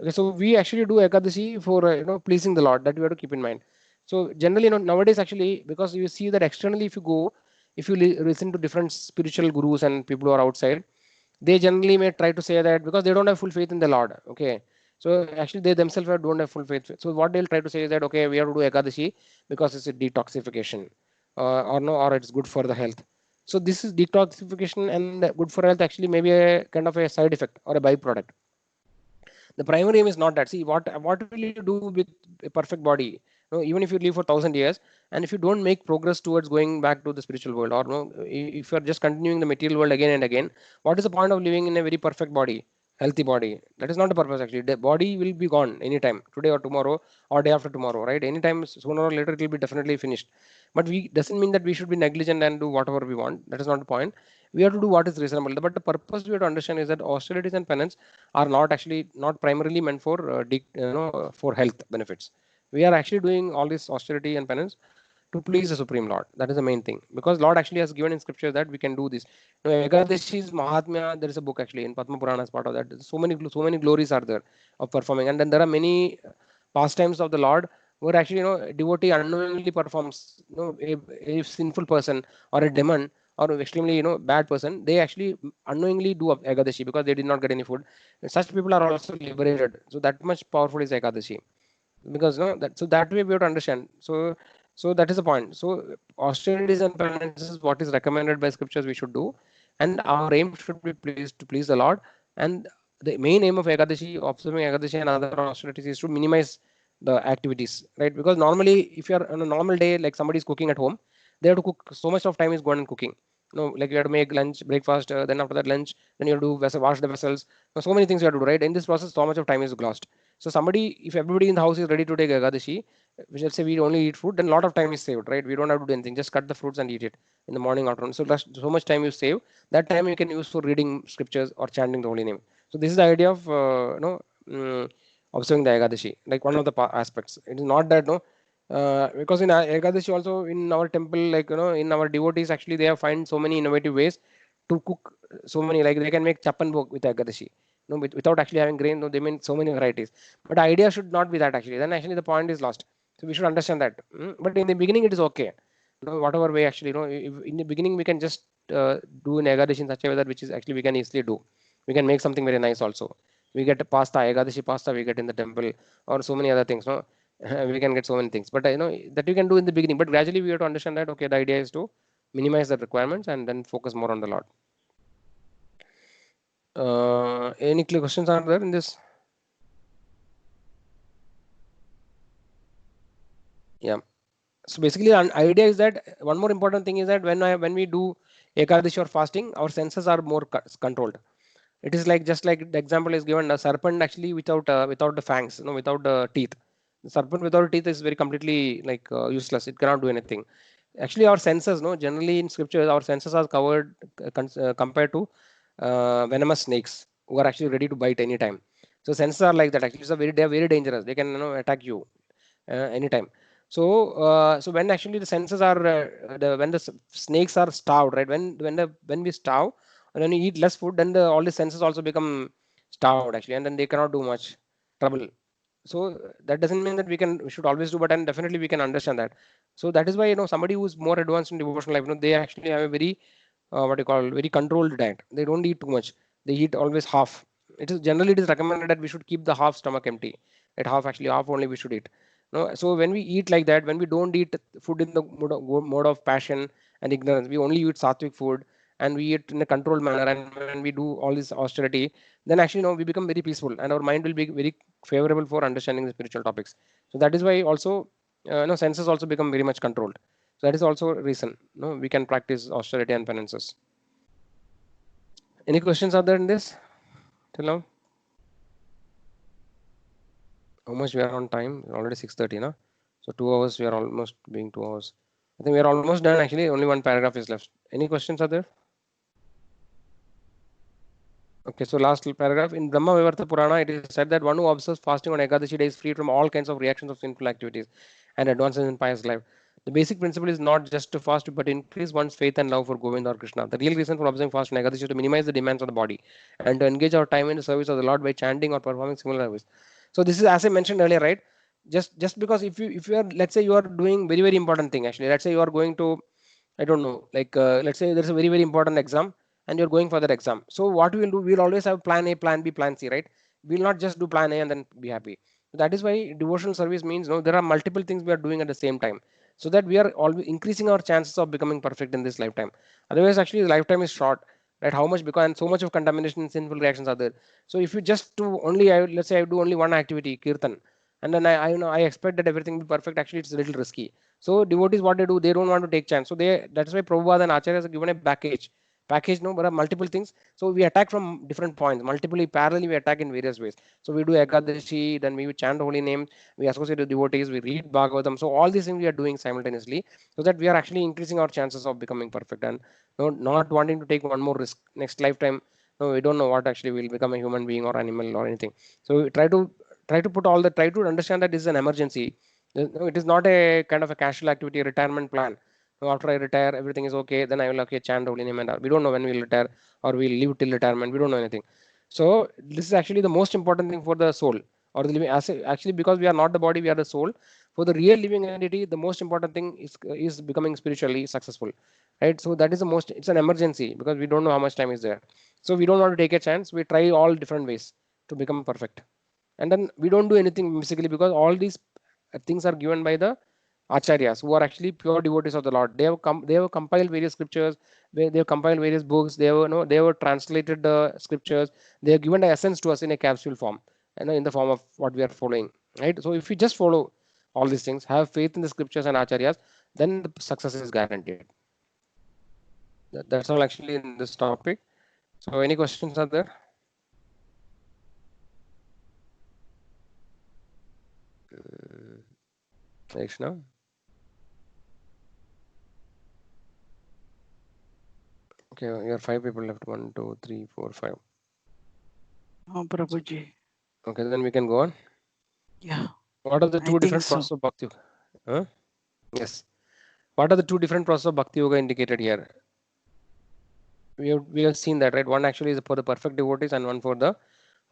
Okay, so we actually do Ekadashi for pleasing the Lord. That we have to keep in mind. So generally, nowadays actually, because you see that externally, if you go, if you listen to different spiritual gurus and people who are outside, they generally may try to say that because they don't have full faith in the Lord. Okay, so actually they themselves don't have full faith. So what they'll try to say is that okay, we have to do Ekadashi because it's a detoxification, or no, or it's good for the health. So this is detoxification and good for health actually maybe a kind of a side effect or a byproduct. The primary aim is not that. See, what will you do with a perfect body? Even if you live for 1,000 years, and if you don't make progress towards going back to the spiritual world, or no, if you are just continuing the material world again and again, what is the point of living in a very perfect body, healthy body? That is not the purpose actually. The body will be gone anytime, today or tomorrow or day after tomorrow, right? Anytime sooner or later it will be definitely finished. But we doesn't mean that we should be negligent and do whatever we want. That is not the point. We have to do what is reasonable. But the purpose we have to understand is that austerities and penance are not primarily meant for for health benefits. We are actually doing all this austerity and penance to please the Supreme Lord. That is the main thing. Because Lord actually has given in scripture that we can do this. Ekadashi's Mahatmya, there is a book actually in Padma Purana as part of that. So many glories are there of performing. And then there are many pastimes of the Lord where actually devotee unknowingly performs. A sinful person or a demon or extremely bad person, they actually unknowingly do Ekadashi because they did not get any food. Such people are also liberated. So that much powerful is Ekadashi, because that way we have to understand. So that is the point. So austerities and penances is what is recommended by scriptures we should do, and our aim should be pleased to please the Lord. And the main aim of Ekadashi, observing Ekadashi and other austerities, is to minimize the activities, right? Because normally if you are on a normal day, like somebody is cooking at home, they have to cook, so much of time is gone in cooking. Like you have to make lunch, breakfast, then after that lunch, then you have to wash the vessels. So many things you have to do, right? In this process, so much of time is lost. So somebody, if everybody in the house is ready to take Ekadashi, let's say we only eat fruit, then a lot of time is saved, right? We don't have to do anything. Just cut the fruits and eat it in the morning, afternoon. So much time you save. That time you can use for reading scriptures or chanting the holy name. So this is the idea of observing the Ekadashi, like one of the aspects. It is not that because in Ekadashi also in our temple, like in our devotees, actually they have find so many innovative ways to cook. So many, like they can make chapan bhog with Ekadashi. Without actually having grain, they mean so many varieties. But the idea should not be that actually. Then actually the point is lost. So we should understand that. But in the beginning, it is okay. Whatever way actually, if in the beginning we can just do an Ekadashi in such a way that which is actually we can easily do. We can make something very nice also. We get pasta, Ekadashi pasta we get in the temple, or so many other things. No, we can get so many things. But that you can do in the beginning. But gradually we have to understand that okay, the idea is to minimize the requirements and then focus more on the Lord. Any clear questions are there in this? Yeah. So basically, an idea is that one more important thing is that when we do ekadashi or fasting, our senses are more controlled. It is like just like the example is given, a serpent actually without the fangs, without the teeth. The serpent without teeth is very completely like useless. It cannot do anything. Actually, our senses, no, generally in scriptures, our senses are covered compared to venomous snakes who are actually ready to bite anytime. So senses are like that. Actually, they are very dangerous. They can attack you anytime. So when actually the senses are when the snakes are starved, right? When we starve and when we eat less food, then all the senses also become starved actually, and then they cannot do much trouble. So that doesn't mean that we should always do, but and definitely we can understand that. So that is why somebody who is more advanced in devotional life, they actually have a very what you call very controlled diet. They don't eat too much. They eat always half. It is recommended that we should keep the half stomach empty. At half only we should eat. No, so when we eat like that, when we don't eat food in the mode of passion and ignorance, we only eat sattvic food and we eat in a controlled manner. And when we do all this austerity, then actually we become very peaceful and our mind will be very favorable for understanding the spiritual topics. So that is why also senses also become very much controlled. So that is also a reason we can practice austerity and penances. Any questions are there in this till now? How much we are on time? Already 6:30, na? So 2 hours. We are almost being 2 hours. I think we are almost done. Actually, only one paragraph is left. Any questions are there? Okay, so last paragraph in Brahma Vivarta Purana, it is said that one who observes fasting on Ekadashi day is free from all kinds of reactions of sinful activities and advances in pious life. The basic principle is not just to fast, but to increase one's faith and love for Govinda or Krishna. The real reason for observing fast on Ekadashi is to minimize the demands of the body and to engage our time in the service of the Lord by chanting or performing similar service. So this is as I mentioned earlier, right? Just because if you are, let's say you are doing very important thing actually. Let's say you are going to, I don't know, like let's say there's a very important exam and you're going for that exam. So what we will do, we'll always have plan A, plan B, plan C, right? We'll not just do plan A and then be happy. That is why devotional service means there are multiple things we are doing at the same time, so that we are always increasing our chances of becoming perfect in this lifetime. Otherwise, actually, the lifetime is short, right? How much, because and so much of contamination and sinful reactions are there. So if you just do only, let's say I do only one activity, kirtan, and then I expect that everything will be perfect. Actually, it's a little risky. So devotees, what they do, they don't want to take chance. So that's why Prabhupada and Acharyas have given a package. No, there are multiple things. So we attack from different points, multiply parallelly. We attack in various ways. So we do Ekadashi, then we chant holy name, we associate with devotees, we read Bhagavatam. So all these things we are doing simultaneously, so that we are actually increasing our chances of becoming perfect and not wanting to take one more risk next lifetime. No, we don't know what actually will become a human being or animal or anything. So we try to understand that this is an emergency. No, it is not a kind of a casual activity, a retirement plan. So after I retire, everything is okay. Then I will chant holy name and all. We don't know when we will retire or we will live till retirement. We don't know anything. So this is actually the most important thing for the soul or the living. Actually, because we are not the body, we are the soul. For the real living entity, the most important thing is becoming spiritually successful, right? So that is the most. It's an emergency because we don't know how much time is there. So we don't want to take a chance. We try all different ways to become perfect, and then we don't do anything basically because all these things are given by the acharyas who are actually pure devotees of the Lord. They have compiled various scriptures. They have compiled various books. They have translated the scriptures. They have given the essence to us in a capsule form, and in the form of what we are following, right? So if we just follow all these things, have faith in the scriptures and acharyas, then the success is guaranteed. That's all actually in this topic. So any questions are there? Krishna. Okay, you are 5 people left. 1, 2, 3, 4, 5. Oh, Prabhuji. Okay, then we can go on. Yeah. What are the I two think different so. processes of bhakti? Huh? Yes. What are the two different processes of bhakti yoga indicated here? We have seen that, right? One actually is for the perfect devotees and one for the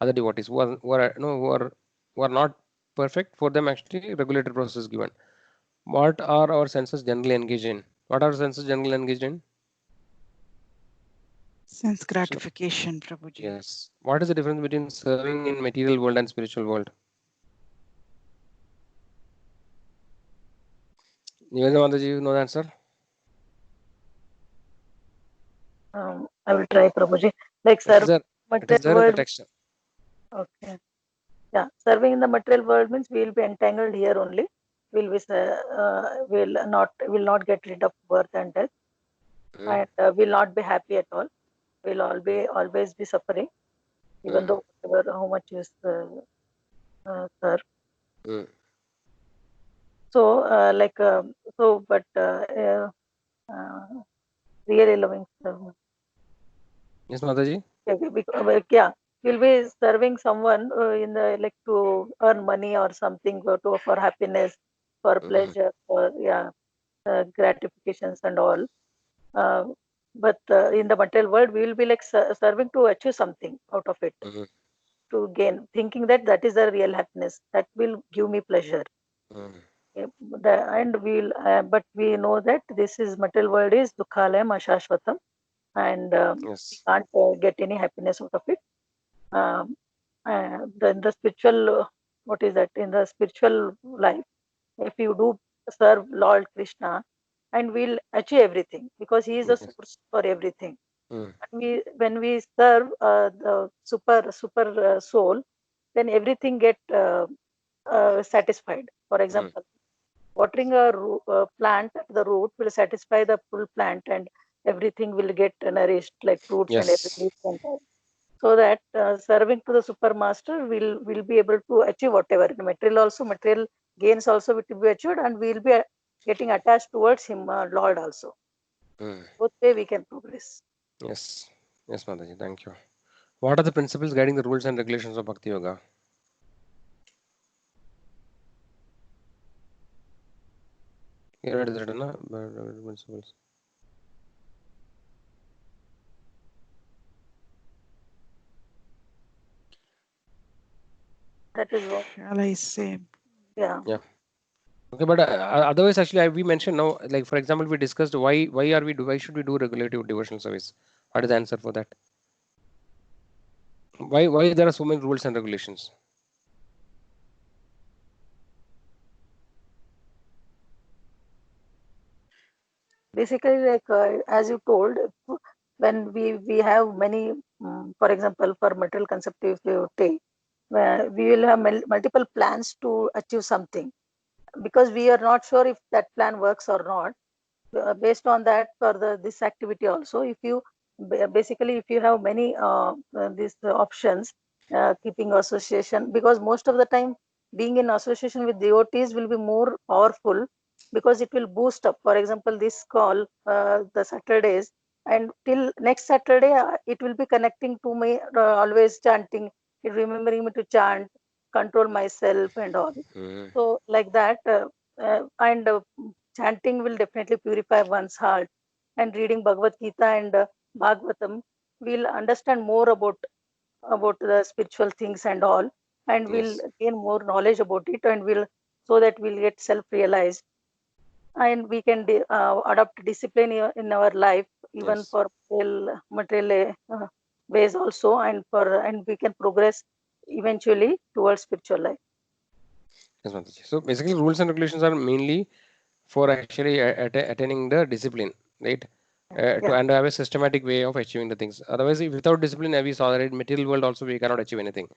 other devotees who are not perfect. For them, actually, regulated process is given. What are our senses generally engaged in? What are our senses generally engaged in? Sense gratification, Prabhuji. Yes. What is the difference between serving in material world and spiritual world? Niveda Mataji, you know the answer? I will try, Prabhuji. Like It is serve there. It is material there in the world. text. Okay. Yeah, serving in the material world means we will be entangled here only. will not get rid of birth and death, and will not be happy at all. Will always be suffering, even though whatever how much is served. So but really loving. Yes, Mataji. Yeah, we'll be serving someone in the like to earn money or something, for happiness, for pleasure, for gratifications and all. Uh, but in the material world, we will be like serving to achieve something out of it, to gain, thinking that that is the real happiness that will give me pleasure. And but we know that this is material world is dukhalayam ashashvatam, and we can't get any happiness out of it. The spiritual, what is that? In the spiritual life, if you do serve Lord Krishna, and we'll achieve everything because He is the source for everything. When we serve the super soul, then everything get satisfied. For example, watering a plant at the root will satisfy the full plant, and everything will get nourished like fruits and everything. So that serving to the super master will be able to achieve whatever material gains also will be achieved, and we will be getting attached towards him, Lord also. Both way we can progress. Yes, yes, Mataji. Thank you. What are the principles guiding the rules and regulations of Bhakti Yoga? You read that, na? Principles. That is what. Shall I say? Yeah. Yeah. Okay, but otherwise, actually, we mentioned now, like for example, we discussed why should we do regulative devotional service? What is the answer for that? Why there are so many rules and regulations? Basically, like as you told, when we have many, for example, for material concept, if you take, we will have multiple plans to achieve something, because we are not sure if that plan works or not. Based on that, for this activity also, if you basically if you have many these options, keeping association, because most of the time being in association with devotees will be more powerful, because it will boost up. For example, this call, the Saturdays, and till next Saturday, it will be connecting to me, always chanting, remembering me to chant, control myself and all. So like that, and chanting will definitely purify one's heart, and reading Bhagavad Gita and Bhagavatam will understand more about the spiritual things and all, and we'll gain more knowledge about it, and will, so that we'll get self-realized, and we can adopt discipline in our life, even for material ways also, and we can progress eventually towards spiritual life. Yes, Mataji. So basically, rules and regulations are mainly for actually attaining the discipline, right? To and have a systematic way of achieving the things. Otherwise, if without discipline, as we saw, right, material world also we cannot achieve anything.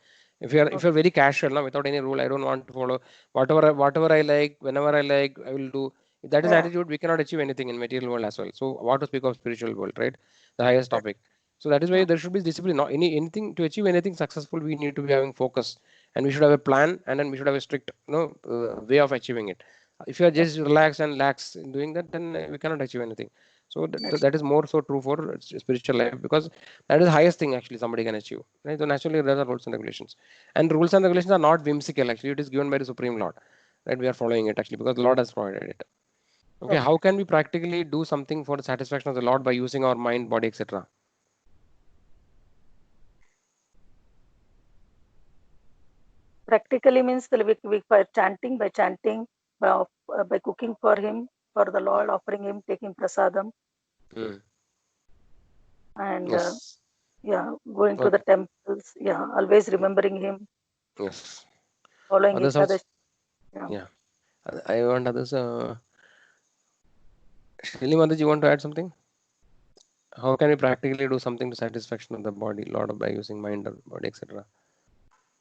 If you're very casual now, without any rule, I don't want to follow whatever I like, whenever I like, I will do. If that is attitude, we cannot achieve anything in material world as well. So what to speak of spiritual world, right? The highest topic. So that is why there should be discipline. Not anything to achieve anything successful, we need to be having focus, and we should have a plan, and then we should have a strict, way of achieving it. If you are just relaxed and lax in doing that, then we cannot achieve anything. So that is more so true for spiritual life, because that is the highest thing actually somebody can achieve, right? So naturally there are rules and regulations, and rules and regulations are not whimsical. Actually, it is given by the Supreme Lord, right? We are following it actually because the Lord has provided it. Okay, how can we practically do something for the satisfaction of the Lord by using our mind, body, etc.? Practically means by chanting, by cooking for him, for the Lord, offering him, taking prasadam, and Yes. going to the Okay. temples, always remembering him, Yes. following Others also. Ekadashi. Yeah. Yeah. I want others. Shalini Mataji, you want to add something? How can we practically do something to satisfaction of the body, Lord, by using mind or body, etc.?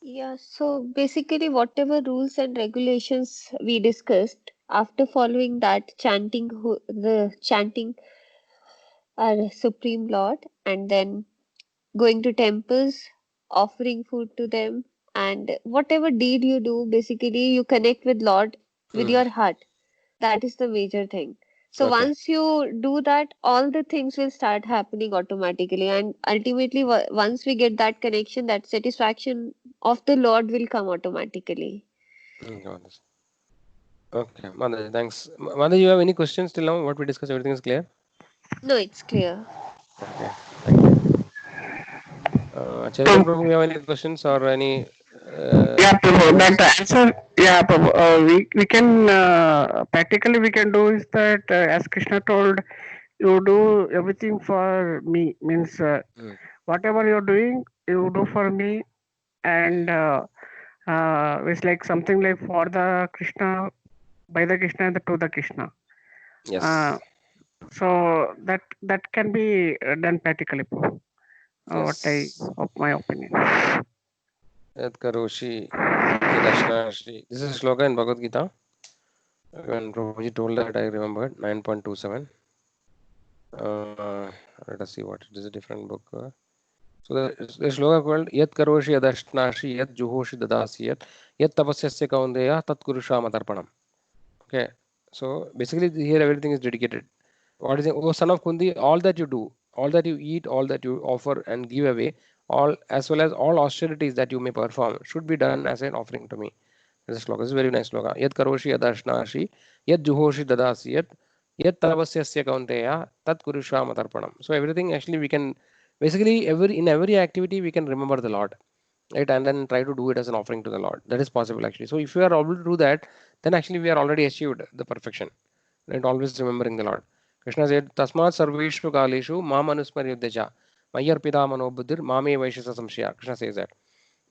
Yeah, so basically, whatever rules and regulations we discussed, after following that, the chanting our Supreme Lord, and then going to temples, offering food to them, and whatever deed you do, basically, you connect with Lord with Mhm. your heart. That is the major thing. So Okay. once you do that, all the things will start happening automatically, and ultimately, once we get that connection, that satisfaction of the Lord will come automatically. Got this. Okay, Mother, thanks. Mother, you have any questions till now? What we discussed, everything is clear? No, it's clear. Okay, thank you. Chaitanya Prabhu, you have any questions or any Yeah, Prabhu, comments? that answer, yeah, Prabhu, we can, practically we can do is that, as Krishna told, you do everything for me, means Mm. whatever you're doing, you do for me, and it's like something like for the Krishna, by the Krishna, and to the Krishna. Uh, Yes, so that can be done practically, Prabhu. What I, yes. of my opinion. Yat karoshi yadashnashi. This is a slogan in Bhagavad Gita. When Prabhuji told that, I remembered 9.27. Uh, Let us see what it is. A different book. So the slogan called Yat karoshi yadashnashi yat juhoshi dadasi yat tapasyasya kaundeya tat kurusha matarpanam. Okay. So basically here everything is dedicated. What is it? Oh son of Kundi, all that you do, all that you eat, all that you offer and give away, all as well as all austerities that you may perform should be done as an offering to me. This is sloka. This is a very nice sloka. Yat karoshi yadashnashi, yat juhoshi dadasi, yat tavasyasya kaunteya, tat kurusha matarpanam. So everything actually we can basically every activity we can remember the Lord, right, and then try to do it as an offering to the Lord. That is possible actually. So if you are able to do that, then actually we are already achieved the perfection. Right, always remembering the Lord. Krishna said, "Tasmat sarveshu kaleshu mam anusmaryudeja mayarpida mano buddhir mame vaishasa samshaya." Krishna says that.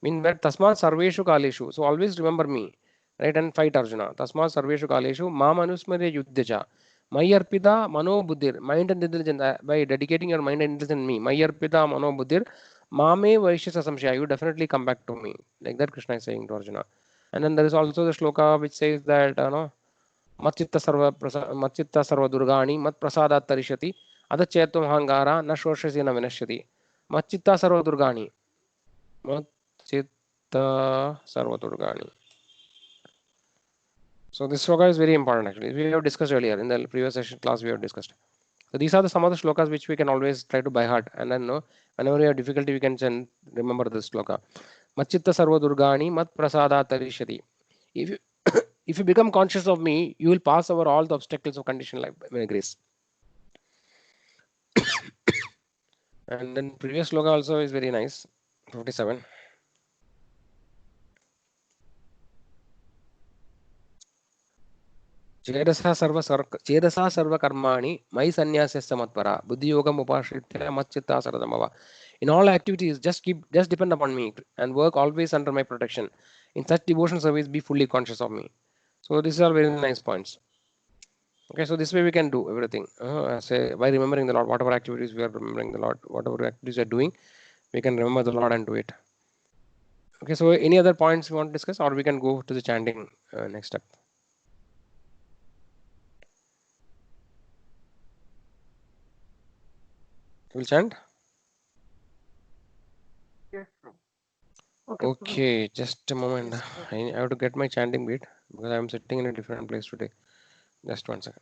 Mean that tasmat sarveshu kaleshu. So always remember me, right, and fight Arjuna. Tasmat sarveshu kaleshu mam anusmarya yuddhaja mayarpida mano buddhir. Mind and intelligence, by dedicating your mind and intelligence in me. Mayarpida mano buddhir mame vaishasa samshaya. You definitely come back to me. Like that Krishna is saying to Arjuna. And then there is also the shloka which says that no, मच्चित्त सर्वदुर्गाणि मत्प्रसादात् तरिष्यति अदचेत्त्वम् अहङ्कार न शोषयसि न विनश्यति मच्चित्त सर्वदुर्गाणि मच्चित्त सर्वदुर्गाणि. So this shloka is very important actually. We have discussed earlier in the previous session class we have discussed. So these are the some of the shlokas which we can always try to by heart, and then no, whenever we have difficulty we can remember this shloka. Machchitta sarva durgani mat prasada tarishyati. If you if you become conscious of me, you will pass over all the obstacles of conditioned life by grace. And then previous sloka also is very nice. 57. चेदसा सर्व कर्माणि मयि संन्यास्य मत्परा बुद्धि योगम उपाश्रित्य मच्चित्ता सरदमव. In all activities, just depend upon me and work always under my protection. In such devotion service, be fully conscious of me. So these are very nice points. Okay, so this way we can do everything. Say by remembering the Lord, whatever activities we are remembering the Lord, whatever activities we are doing, we can remember the Lord and do it. Okay, so any other points you want to discuss, or we can go to the chanting next step. We'll chant. Yes, Prabhu. Okay, Prabhu. Okay, just a moment. Yes, Prabhu. I have to get my chanting beat because I am sitting in a different place today. Just 1 second.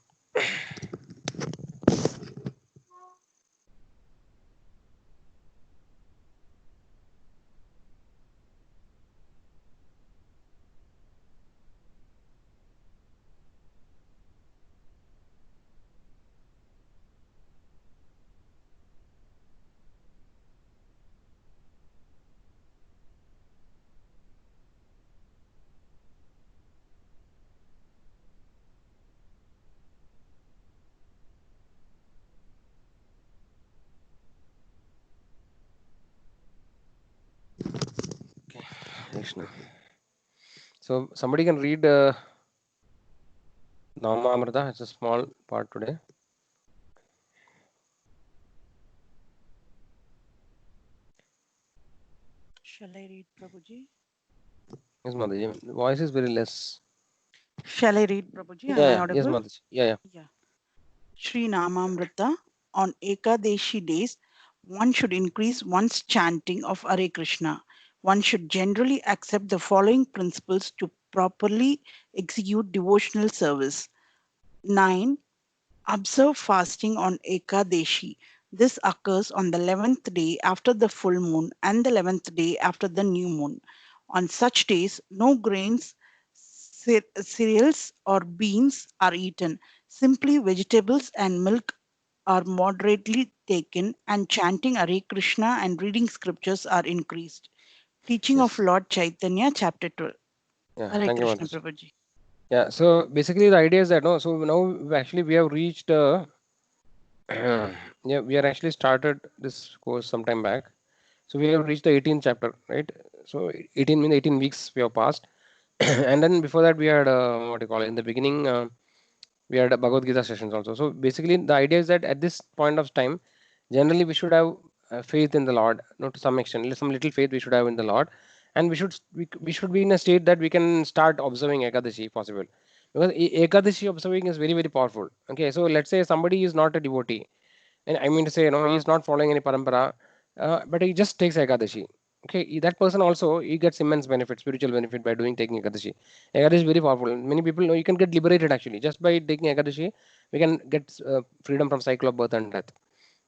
Okay, Krishna. So somebody can read Nama Amrita. It's a small part today. Shall I read, Prabhuji? Yes, Mataji. Voice is very less. Shall I read, Prabhuji? Am I Yeah, yes, audible? Mataji. Yeah. Yeah. Sri Namamrita, on Ekadeshi days, one should increase one's chanting of Hare Krishna. One should generally accept the following principles to properly execute devotional service. 9. Observe fasting on Ekadeshi. This occurs on the 11th day after the full moon and the 11th day after the new moon. On such days, no grains, cereals, or beans are eaten. Simply vegetables and milk are moderately taken, and chanting Hare Krishna and reading scriptures are increased. Teaching of Yes. Lord Chaitanya, chapter 12. Yeah. Hare Thank you, Krishna, Mataji. Prabhuji. Yeah. So basically, the idea is that no. So now we have reached. Yeah, we are actually started this course some time back. So we have reached the 18th chapter, right? So 18 means 18 weeks we have passed, and then before that we had what do you call it? In the beginning, we had Bhagavad Gita sessions also. So basically, the idea is that at this point of time, generally we should have faith in the Lord, to some extent, some little faith we should have in the Lord, and we should be in a state that we can start observing Ekadashi if possible, because Ekadashi observing is very very powerful. Okay, so let's say somebody is not a devotee, and I mean to say, he is not following any parampara, but he just takes Ekadashi. Okay, that person also he gets immense benefit, spiritual benefit by doing taking Ekadashi. Ekadashi is very powerful. Many people know you can get liberated actually just by taking Ekadashi. We can get freedom from cycle of birth and death.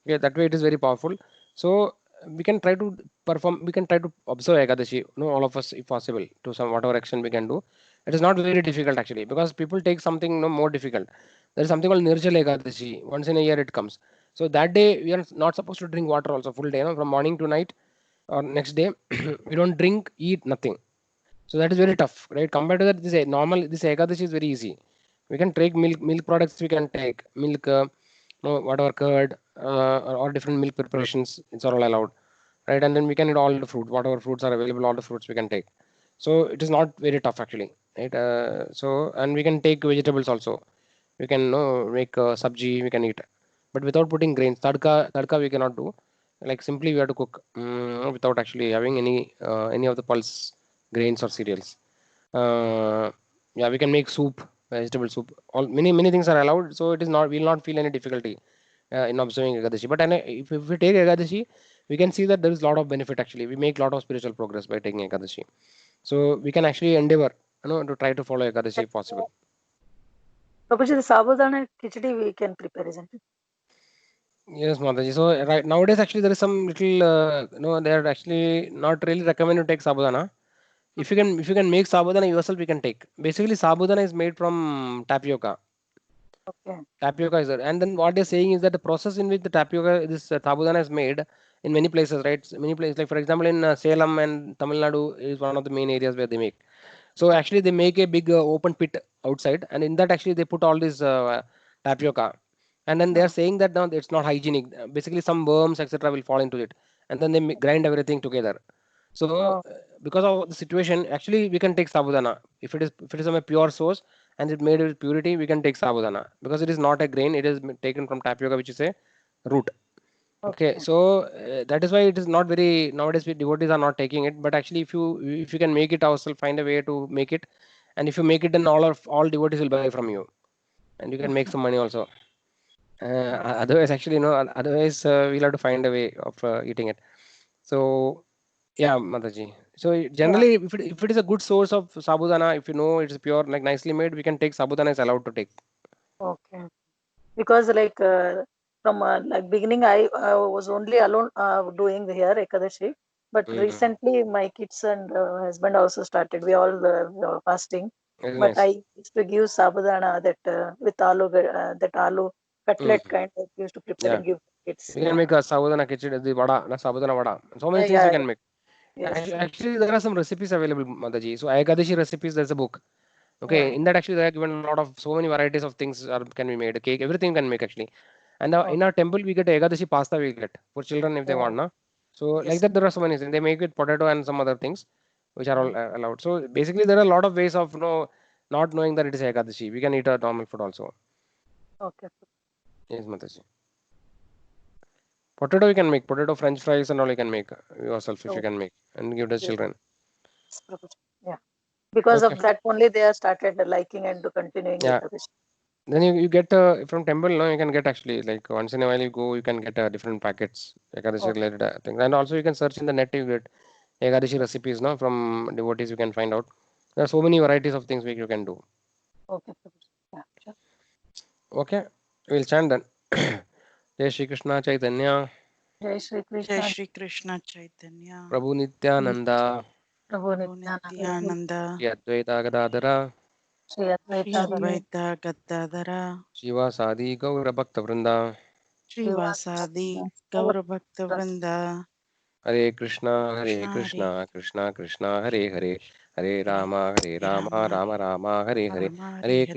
Okay, that way it is very powerful. So we can try to perform. We can try to observe Ekadashi. All of us, if possible, to some whatever action we can do. It is not very difficult actually, because people take something more difficult. There is something called Nirjala Ekadashi. Once in a year it comes. So that day we are not supposed to drink water also full day, from morning to night or next day. We don't drink, eat nothing. So that is very tough, right? Compared to that, this Ekadashi is very easy. We can take milk products. We can take milk, whatever curd, or different milk preparations. It's all allowed, right? And then we can eat all the fruit, whatever fruits are available. All the fruits we can take. So it is not very tough actually, right? And we can take vegetables also. We can make sabji. We can eat, but without putting grains. Tadka we cannot do. Like simply we have to cook without actually having any of the pulse grains or cereals. Uh, yeah, we can make soup, vegetable soup. All many things are allowed, so it is not we'll not feel any difficulty in observing Ekadashi. But if we take Ekadashi, we can see that there is a lot of benefit actually. We make a lot of spiritual progress by taking Ekadashi. So we can actually endeavor, to try to follow Ekadashi if possible. Prabhuji, the sabudana khichdi we can prepare, isn't it? Yes, Mataji. So right nowadays actually there is some little, they are actually not really recommend to take sabudana. If you can make sabudana yourself, you can take. Basically, sabudana is made from tapioca. Okay. Tapioca is there, and then what they're saying is that the process in which the tapioca, this sabudana is made in many places, right? Many places, like for example in Salem and Tamil Nadu is one of the main areas where they make. So actually they make a big open pit outside, and in that actually they put all this tapioca, and then they are saying that now it's not hygienic. Basically, some worms etc. will fall into it, and then they grind everything together. So Oh, because of the situation, actually we can take sabudana if it is from a pure source and it made with purity. We can take sabudana because it is not a grain. It is taken from tapioca, which is a root. Okay, okay. so that is why it is not very nowadays. Devotees are not taking it, but actually, if you can make it ourselves, find a way to make it, and if you make it, then all devotees will buy from you, and you can make some money also. Otherwise, actually, otherwise we'll have to find a way of eating it. So yeah, Mataji. So Yeah. generally, if it is a good source of sabudana, if you know it's pure, like nicely made, we can take sabudana is allowed to take. Okay. Because like from like beginning, I was only alone doing here Ekadashi. But Mm. recently, my kids and husband also started. We all were fasting. Very But nice. I used to give sabudana that with that aloo Mm. cutlet kind of used to prepare Yeah, and give kids. we can Yeah. make a sabudana khichdi, the vada, the sabudana vada. So many things we Yeah. can make. Yes. Actually, there are some recipes available, Mataji. So Ayakadashi recipes, there's a book. Yeah. Okay, in that actually they are given a lot of so many varieties of things can be made. Cake, everything can make actually. And now Oh, in our temple we get Ayakadashi pasta we get for children if they want, oh, na. So like yes. that there are so many things. They make with potato and some other things which are all Mm. allowed. So basically there are a lot of ways of not knowing that it is Ayakadashi. We can eat a normal food also. Okay. Yes, Mataji. Potato you can make potato French fries and all you can make yourself if you Oh, can make and give the yes. children. Prabhuji. Yeah. Because Okay. of that only they are started liking and continuing Yeah. Ekadashi. Then you get from temple, no, you can get actually like once in a while you go, you can get different packets, Ekadashi Okay. related things, and also you can search in the net. You get Ekadashi recipes, no, from devotees. You can find out. There are so many varieties of things which you can do. Okay. Yeah, sure. Okay, we'll chant then. Jai Shri Krishna Chaitanya, Jai Shri Jai Krishna, Shri Krishna Chaitanya, Prabhu Nityananda, Prabhu Prabhu Nityananda, Nityananda, Shri Advaita Gadadhara, Shri Shri Advaita, Advaita Gadadhara, Shivasadi Gaura Bhakta Vrinda, Shri Vasadi Srivastava, Gaura Bhakta Vrinda, Hare Krishna Hare Krishna, Krishna Krishna, Hare Hare, Hare Hare, Rama, Hare Hare Rama, Rama, Rama Rama, Hare Hare, Rama Hare Hare Hare.